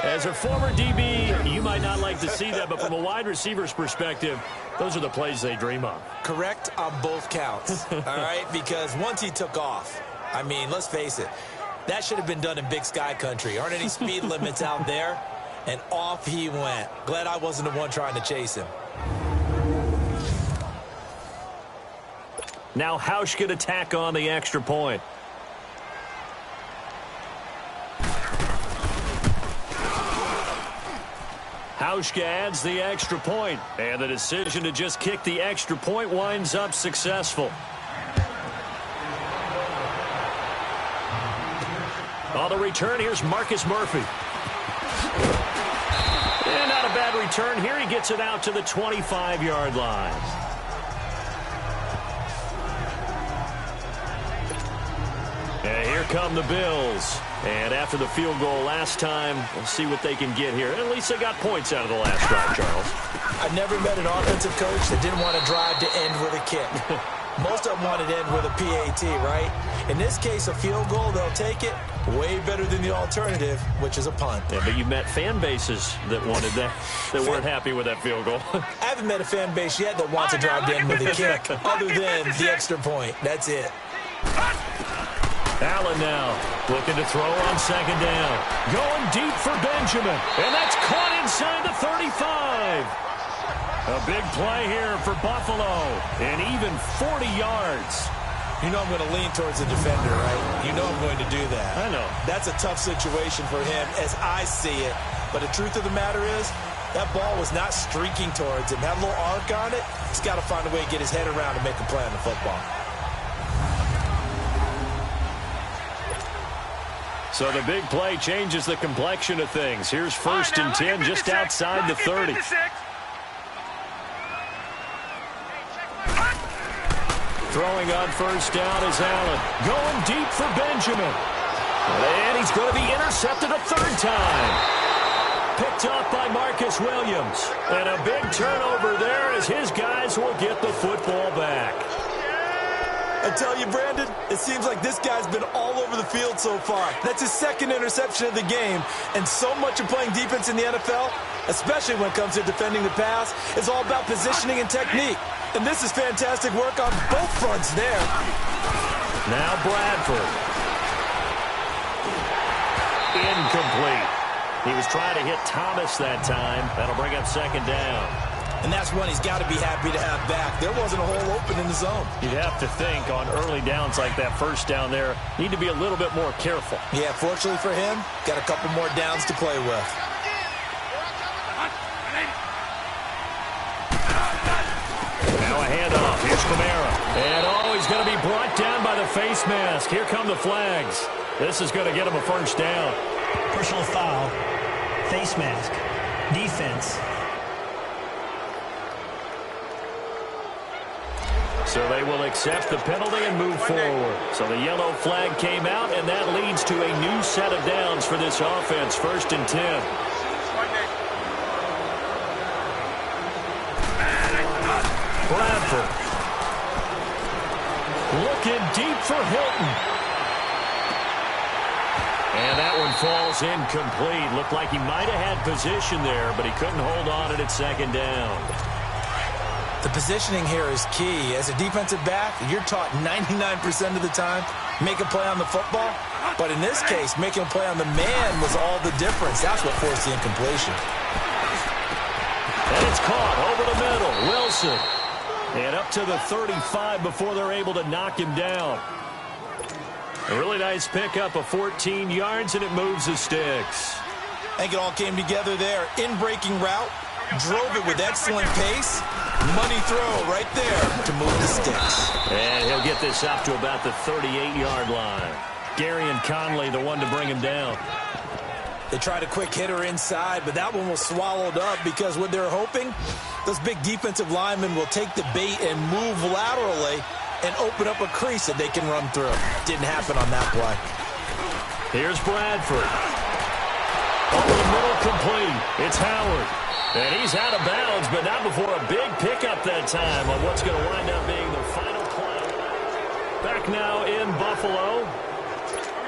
As a former DB, you might not like to see that, but from a wide receiver's perspective, those are the plays they dream of. Correct on both counts, all right? Because once he took off, I mean, let's face it, that should have been done in Big Sky country. Aren't any speed limits out there? And off he went. Glad I wasn't the one trying to chase him. Now Hausch could attack on the extra point. Hauschka adds the extra point, and the decision to just kick the extra point winds up successful. On the return, here's Marcus Murphy. And not a bad return here. He gets it out to the 25-yard line. And here come the Bills. And after the field goal last time, we'll see what they can get here. At least they got points out of the last drive, Charles. I've never met an offensive coach that didn't want to drive to end with a kick. Most of them wanted to end with a PAT, right? In this case, a field goal, they'll take it. Way better than the alternative, which is a punt. Yeah, but you met fan bases that wanted that, that weren't happy with that field goal. I haven't met a fan base yet that wants to drive to end with a kick, other than the extra point. That's it. Allen now looking to throw on second down. Going deep for Benjamin. And that's caught inside the 35. A big play here for Buffalo. And even 40 yards. You know I'm going to lean towards the defender, right? You know I'm going to do that. I know. That's a tough situation for him as I see it. But the truth of the matter is, that ball was not streaking towards him. Had a little arc on it. He's got to find a way to get his head around and make a play on the football. So the big play changes the complexion of things. Here's 1st and 10 just outside the 30. Throwing on first down is Allen. Going deep for Benjamin. And he's going to be intercepted a 3rd time. Picked up by Marcus Williams. And a big turnover there as his guys will get the football back. I tell you, Brandon, it seems like this guy's been all over the field so far. That's his 2nd interception of the game. And so much of playing defense in the NFL, especially when it comes to defending the pass, is all about positioning and technique. And this is fantastic work on both fronts there. Now Bradford. Incomplete. He was trying to hit Thomas that time. That'll bring up 2nd down. And that's one he's got to be happy to have back. There wasn't a hole open in the zone. You'd have to think on early downs like that first down there, need to be a little bit more careful. Yeah, fortunately for him, got a couple more downs to play with. Now a handoff. Here's Kamara. And he's going to be brought down by the face mask. Here come the flags. This is going to get him a 1st down. Personal foul. Face mask. Defense. So they will accept the penalty and move forward. So the yellow flag came out, and that leads to a new set of downs for this offense. 1st and 10. Bradford. Looking deep for Hilton. And that one falls incomplete. Looked like he might have had position there, but he couldn't hold on at second down. The positioning here is key. As a defensive back, you're taught 99% of the time, make a play on the football. But in this case, making a play on the man was all the difference. That's what forced the incompletion. And it's caught over the middle. Wilson. And up to the 35 before they're able to knock him down. A really nice pickup of 14 yards, and it moves the sticks. I think it all came together there. In-breaking route, drove it with excellent pace. Money throw right there to move the sticks. And he'll get this up to about the 38-yard line. Garion Conley, the one to bring him down. They tried a quick hitter inside, but that one was swallowed up because what they're hoping, those big defensive linemen will take the bait and move laterally and open up a crease that they can run through. Didn't happen on that play. Here's Bradford. Over the middle, complete. It's Howard. And he's out of bounds, but not before a big pickup that time on what's going to wind up being the final play. Back now in Buffalo.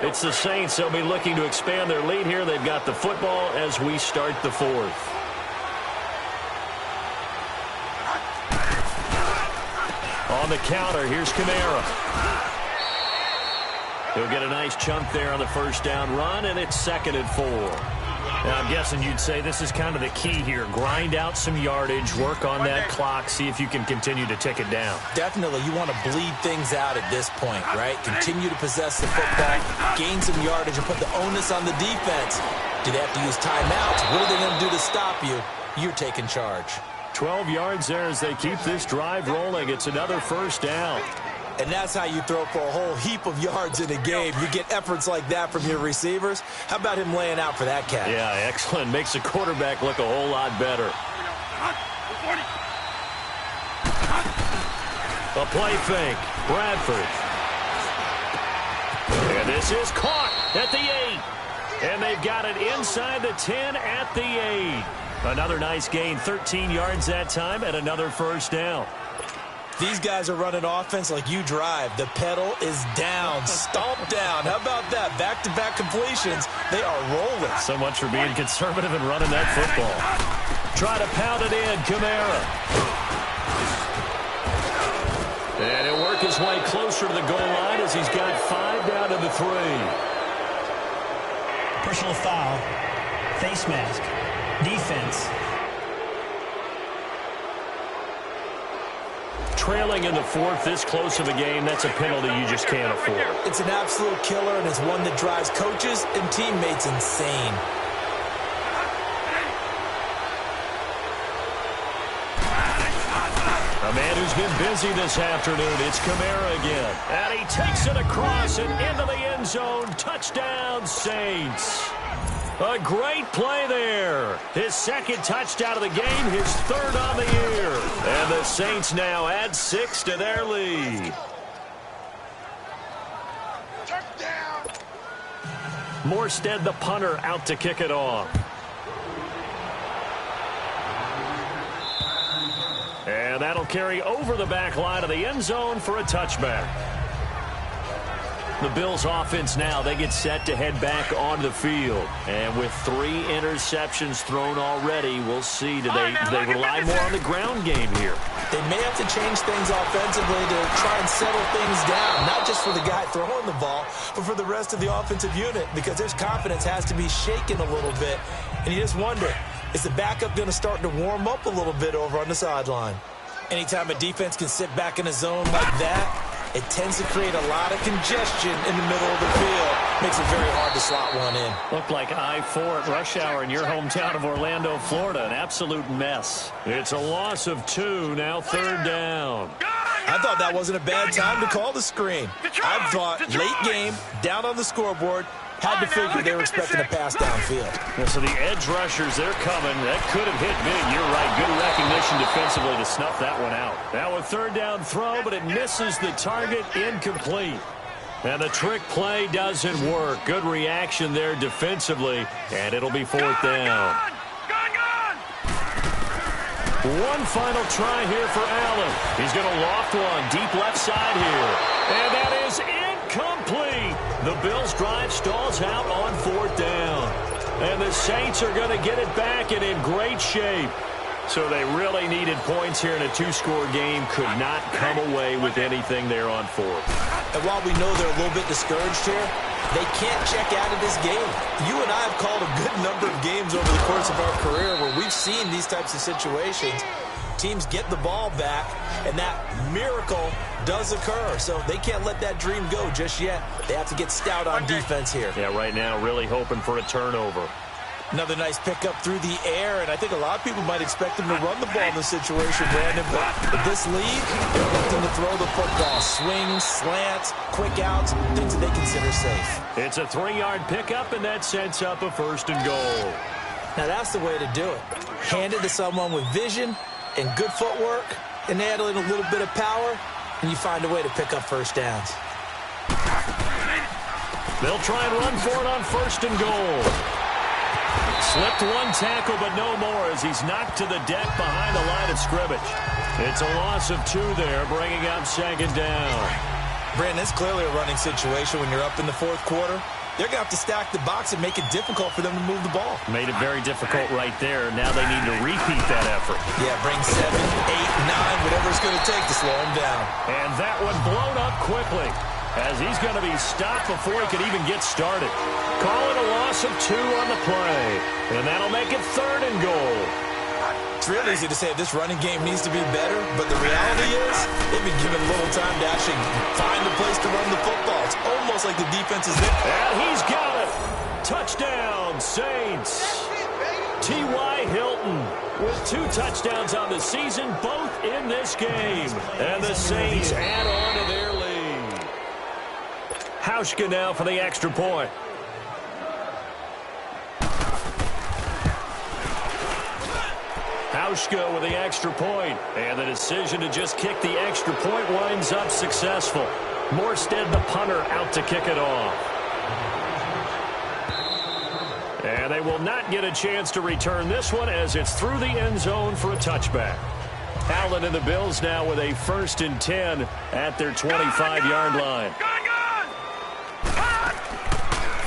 It's the Saints. They'll be looking to expand their lead here. They've got the football as we start the fourth. On the counter, here's Kamara. He'll get a nice chunk there on the first down run, and it's 2nd and 4. Now, I'm guessing you'd say this is kind of the key here. Grind out some yardage, work on that clock, see if you can continue to tick it down. Definitely, you want to bleed things out at this point, right? Continue to possess the football, gain some yardage, and put the onus on the defense. Do they have to use timeouts? What are they going to do to stop you? You're taking charge. 12 yards there as they keep this drive rolling. It's another first down. And that's how you throw for a whole heap of yards in a game. You get efforts like that from your receivers. How about him laying out for that catch? Yeah, excellent. Makes the quarterback look a whole lot better. A play fake. Bradford. And this is caught at the 8. And they've got it inside the 10 at the 8. Another nice gain, 13 yards that time, and another first down. These guys are running offense like you drive. The pedal is down, stomped down. How about that? Back-to-back completions. They are rolling. So much for being conservative and running that football. Try to pound it in, Kamara. And he'll work his way closer to the goal line as he's got 5 down to the 3. Personal foul. Face mask. Defense. Trailing in the 4th, this close of a game, that's a penalty you just can't afford. It's an absolute killer, and it's one that drives coaches and teammates insane. A man who's been busy this afternoon, it's Kamara again. And he takes it across and into the end zone. Touchdown, Saints. A great play there. His 2nd touchdown of the game, his 3rd on the year. And the Saints now add 6 to their lead. Morstead, the punter, out to kick it off. And that'll carry over the back line of the end zone for a touchback. The Bills offense now, they get set to head back onto the field. And with 3 interceptions thrown already, we'll see. Do they rely more on the ground game here? They may have to change things offensively to try and settle things down, not just for the guy throwing the ball, but for the rest of the offensive unit, because their confidence has to be shaken a little bit. And you just wonder, is the backup going to start to warm up a little bit over on the sideline? Anytime a defense can sit back in a zone like that, it tends to create a lot of congestion in the middle of the field. Makes it very hard to slot one in. Looked like I-4 at rush hour in your hometown of Orlando, Florida. An absolute mess. It's a loss of 2, now 3rd down. I thought that wasn't a bad time to call the screen. I thought late game, down on the scoreboard, had to figure they were expecting a pass downfield. Yeah, so the edge rushers, they're coming. That could have hit big. You're right. Good recognition defensively to snuff that one out. Now a 3rd down throw, but it misses the target, incomplete. And the trick play doesn't work. Good reaction there defensively, and it'll be 4th down. One final try here for Allen. He's going to loft one deep left side here. And that is incomplete. The Bills' drive stalls out on 4th down. And the Saints are going to get it back and in great shape. So they really needed points here in a 2-score game. Could not come away with anything there on 4th. And while we know they're a little bit discouraged here, they can't check out of this game. You and I have called a good number of games over the course of our career where we've seen these types of situations. Teams get the ball back, and that miracle does occur. So they can't let that dream go just yet. They have to get stout on defense here. Yeah, right now really hoping for a turnover. Another nice pickup through the air, and I think a lot of people might expect him to run the ball in this situation, Brandon. But with this lead, they're looking to throw the football. Swings, slants, quick outs, things that they consider safe. It's a 3-yard pickup, and that sets up a 1st and goal. Now that's the way to do it. Hand it to someone with vision and good footwork, and add in a little bit of power, and you find a way to pick up 1st downs. They'll try and run for it on 1st and goal. Slipped one tackle, but no more as he's knocked to the deck behind the line of scrimmage. It's a loss of 2 there, bringing up 2nd down. Brandon, it's clearly a running situation when you're up in the 4th quarter. They're going to have to stack the box and make it difficult for them to move the ball. Made it very difficult right there. Now they need to repeat that effort. Yeah, bring 7, 8, 9, whatever it's going to take to slow him down. And that one blown up quickly as he's going to be stopped before he could even get started. Call it a loss of 2 on the play. And that'll make it 3rd and goal. It's real easy to say this running game needs to be better, but the reality is they've been given little time to actually find a place to run the football. It's almost like the defense is there. And he's got it. Touchdown, Saints. T.Y. Hilton with 2 touchdowns on the season, both in this game. And the Saints add on to their lead. Hauschka now for the extra point. Hauschka with the extra point. And the decision to just kick the extra point winds up successful. Morstead, the punter, out to kick it off. And they will not get a chance to return this one as it's through the end zone for a touchback. Allen and the Bills now with a 1st and 10 at their 25-yard line.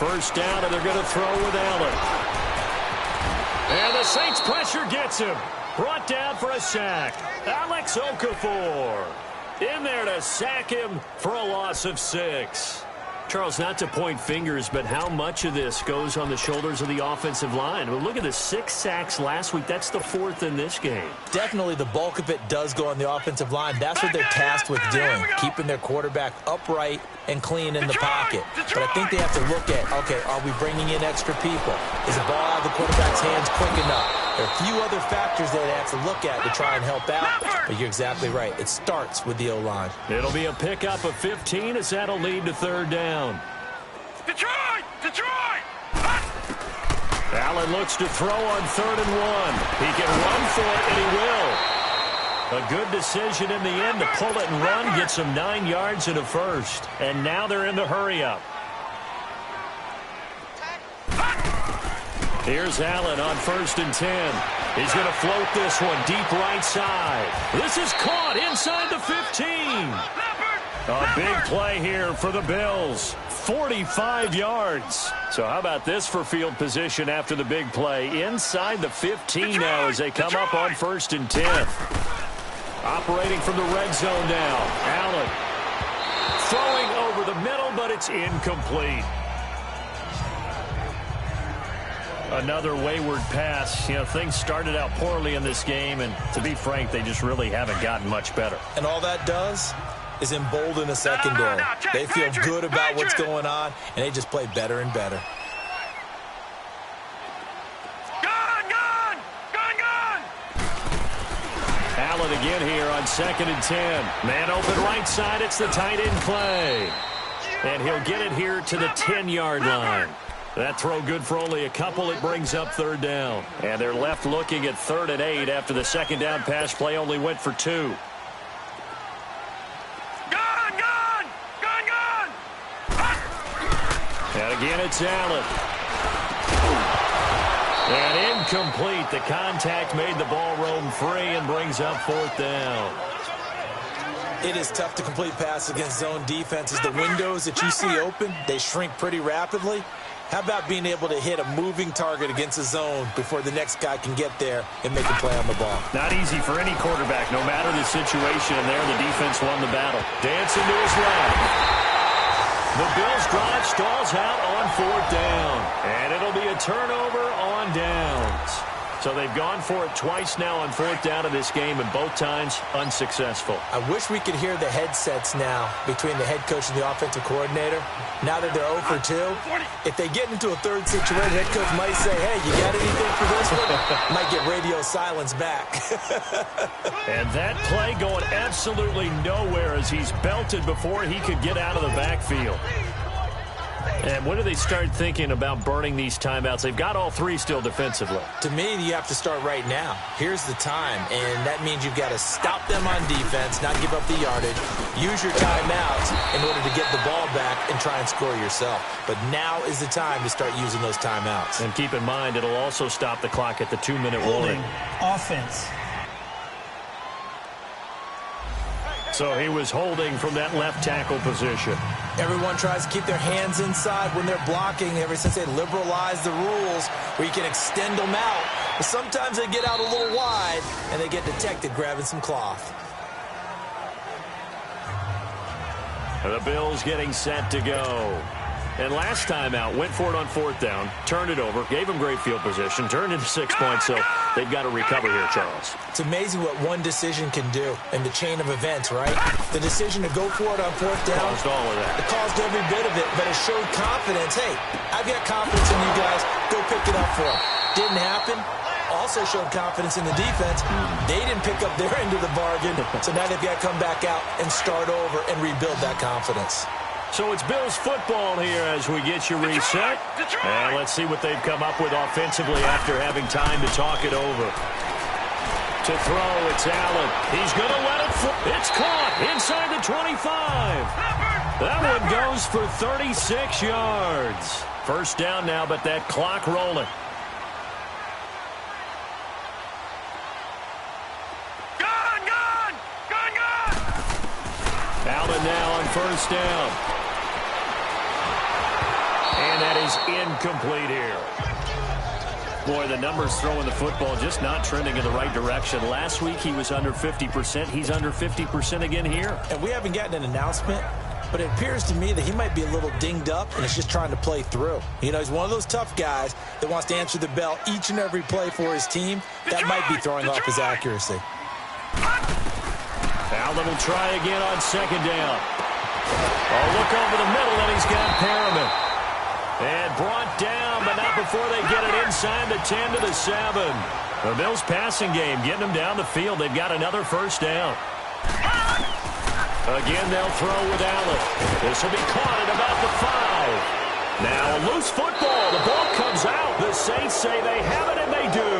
1st down, and they're going to throw with Allen. And the Saints pressure gets him. Brought down for a sack. Alex Okafor in there to sack him for a loss of 6. Charles, not to point fingers, but how much of this goes on the shoulders of the offensive line? Well, look at the 6 sacks last week. That's the 4th in this game. Definitely the bulk of it does go on the offensive line. That's what they're tasked with doing, keeping their quarterback upright and clean in the pocket. But I think they have to look at, okay, are we bringing in extra people? Is the ball out of the quarterback's hands quick enough? There are a few other factors that they have to look at to try and help out. But you're exactly right. It starts with the O-line. It'll be a pickup of 15 as that'll lead to 3rd down. Detroit! Detroit! Allen looks to throw on 3rd and 1. He can run for it, and he will. A good decision in the end to pull it and run, get some 9 yards and a 1st. And now they're in the hurry-up. Here's Allen on 1st and 10. He's going to float this one deep right side. This is caught inside the 15. A big play here for the Bills. 45 yards. So how about this for field position after the big play? Inside the 15 now as they come up on 1st and 10. Operating from the red zone now. Allen throwing over the middle, but it's incomplete. Another wayward pass. You know, things started out poorly in this game, and to be frank, they just really haven't gotten much better. And all that does is embolden the secondary. They feel good about what's going on, and they just play better and better. Allen again here on 2nd and 10. Man open right side. It's the tight end play. And he'll get it here to the 10-yard line. That throw good for only a couple. It brings up 3rd down. And they're left looking at 3rd and 8 after the 2nd down pass play only went for 2. And again, it's Allen. And incomplete. The contact made the ball roam free and brings up 4th down. It is tough to complete passes against zone defenses. The windows that you see open, they shrink pretty rapidly. How about being able to hit a moving target against a zone before the next guy can get there and make a play on the ball? Not easy for any quarterback, no matter the situation. And there, the defense won the battle. Dancing to his left. The Bills drive stalls out on 4th down. And it'll be a turnover on downs. So they've gone for it twice now on 4th down of this game, and both times unsuccessful. I wish we could hear the headsets now between the head coach and the offensive coordinator. Now that they're 0 for 2, if they get into a third situation, head coach might say, hey, you got anything for this one? Might get radio silence back. And that play going absolutely nowhere as he's belted before he could get out of the backfield. And when do they start thinking about burning these timeouts? They've got all 3 still defensively. To me, you have to start right now. Here's the time, and that means you've got to stop them on defense, not give up the yardage, use your timeouts in order to get the ball back and try and score yourself. But now is the time to start using those timeouts. And keep in mind, it'll also stop the clock at the 2-minute warning. Offense. So he was holding from that left tackle position. Everyone tries to keep their hands inside when they're blocking ever since they liberalized the rules where you can extend them out. But sometimes they get out a little wide and they get detected grabbing some cloth. The Bills getting set to go. And last time out, went for it on 4th down, turned it over, gave them great field position, turned into 6 points, so they've got to recover here, Charles. It's amazing what one decision can do in the chain of events, right? The decision to go for it on 4th down. Caused all of that. It caused every bit of it, but it showed confidence. Hey, I've got confidence in you guys. Go pick it up for them. Didn't happen. Also showed confidence in the defense. They didn't pick up their end of the bargain, so now they've got to come back out and start over and rebuild that confidence. So it's Bills football here as we get you reset. And let's see what they've come up with offensively after having time to talk it over. To throw, it's Allen. He's going to let it fly. It's caught inside the 25. That one goes for 36 yards. First down now, but that clock rolling. Allen now on first down. And that is incomplete here. Boy, the numbers throwing the football just not trending in the right direction. Last week he was under 50%. He's under 50% again here. And we haven't gotten an announcement, but it appears to me that he might be a little dinged up and is just trying to play through. You know, he's one of those tough guys that wants to answer the bell each and every play for his team. That might be throwing off his accuracy. Allen will try again on second down. Oh, look over the middle, and he's got Perriman. And brought down, but not before they get it inside the 10 to the 7. The Bills passing game getting them down the field. They've got another first down. Again, they'll throw with Allen. This will be caught at about the 5. Now a loose football. The ball comes out. The Saints say they have it, and they do.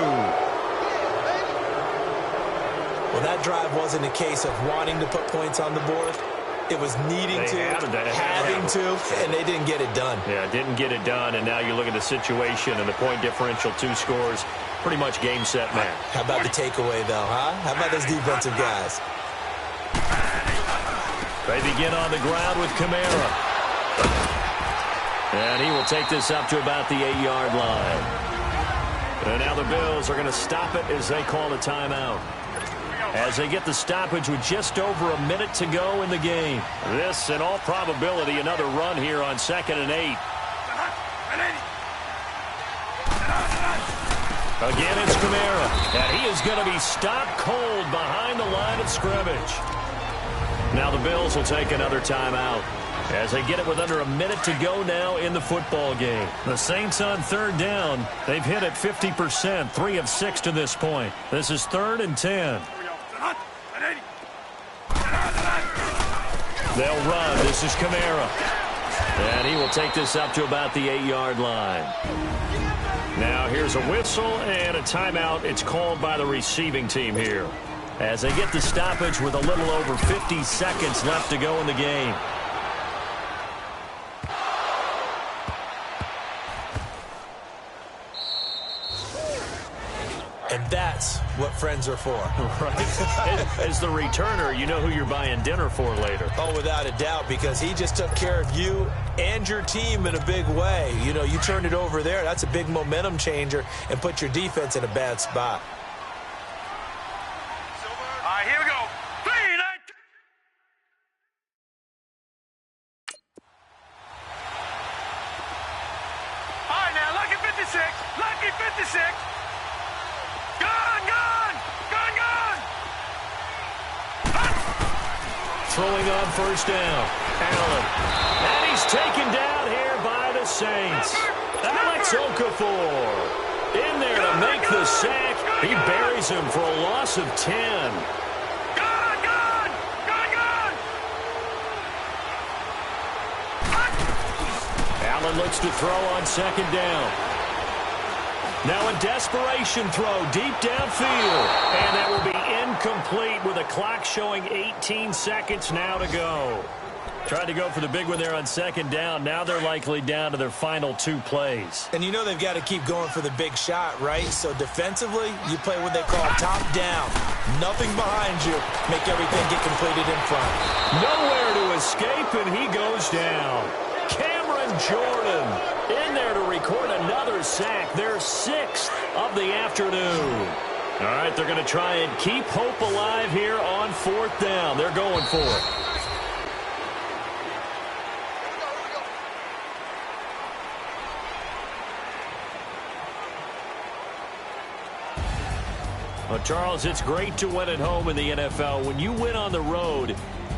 Well, that drive wasn't a case of wanting to put points on the board. It was needing having to, and they didn't get it done. Yeah, didn't get it done, and now you look at the situation and the point differential, 2 scores, pretty much game, set, match. How about the takeaway, though, huh? How about those defensive guys? They begin on the ground with Kamara. And he will take this up to about the 8-yard line. And now the Bills are going to stop it as they call a timeout. As they get the stoppage with just over a minute to go in the game. This, in all probability, another run here on 2nd and 8. Again, it's Kamara. And he is going to be stopped cold behind the line of scrimmage. Now the Bills will take another timeout as they get it with under a minute to go now in the football game. The Saints on 3rd down. They've hit it 50%, 3 of 6 to this point. This is 3rd and 10. They'll run. This is Kamara. And he will take this up to about the 8-yard line. Now here's a whistle and a timeout. It's called by the receiving team here as they get the stoppage with a little over 50 seconds left to go in the game. And that's what friends are for. Right. As the returner, you know who you're buying dinner for later. Oh, without a doubt, because he just took care of you and your team in a big way. You know, you turned it over there. That's a big momentum changer and put your defense in a bad spot. All right, here we go. 3, 9. All right, now, lucky 56. Lucky 56. Gun, gun. Gun, gun. Throwing on first down. Allen. And he's taken down here by the Saints. Alex Okafor in there to make the sack. He buries him for a loss of 10. Gun, gun. Gun, gun. Allen looks to throw on second down. Now a desperation throw deep downfield. And that will be incomplete with a clock showing 18 seconds now to go. Tried to go for the big one there on second down. Now they're likely down to their final 2 plays. And you know they've got to keep going for the big shot, right? So defensively, you play what they call top down. Nothing behind you. Make everything get completed in front. Nowhere to escape, and he goes down. Cameron Jordan in there to record another sack. Their 6th of the afternoon. All right, they're going to try and keep hope alive here on 4th down. They're going for it. Well, Charles, it's great to win at home in the NFL. When you win on the road,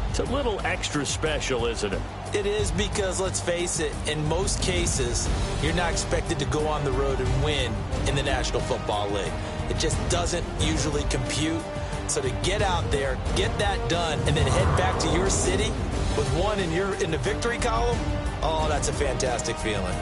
it's a little extra special, isn't it? It is because, let's face it, in most cases, you're not expected to go on the road and win in the National Football League. It just doesn't usually compute. So to get out there, get that done, and then head back to your city with one in the victory column, oh, that's a fantastic feeling.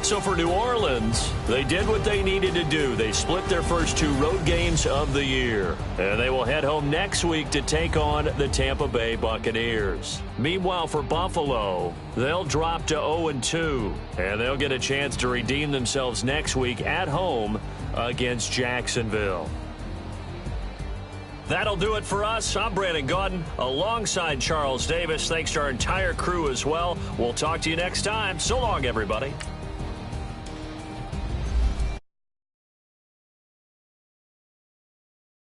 So for New Orleans, they did what they needed to do. They split their first 2 road games of the year. And they will head home next week to take on the Tampa Bay Buccaneers. Meanwhile, for Buffalo, they'll drop to 0-2. And they'll get a chance to redeem themselves next week at home against Jacksonville. That'll do it for us. I'm Brandon Gaudin alongside Charles Davis. Thanks to our entire crew as well. We'll talk to you next time. So long, everybody.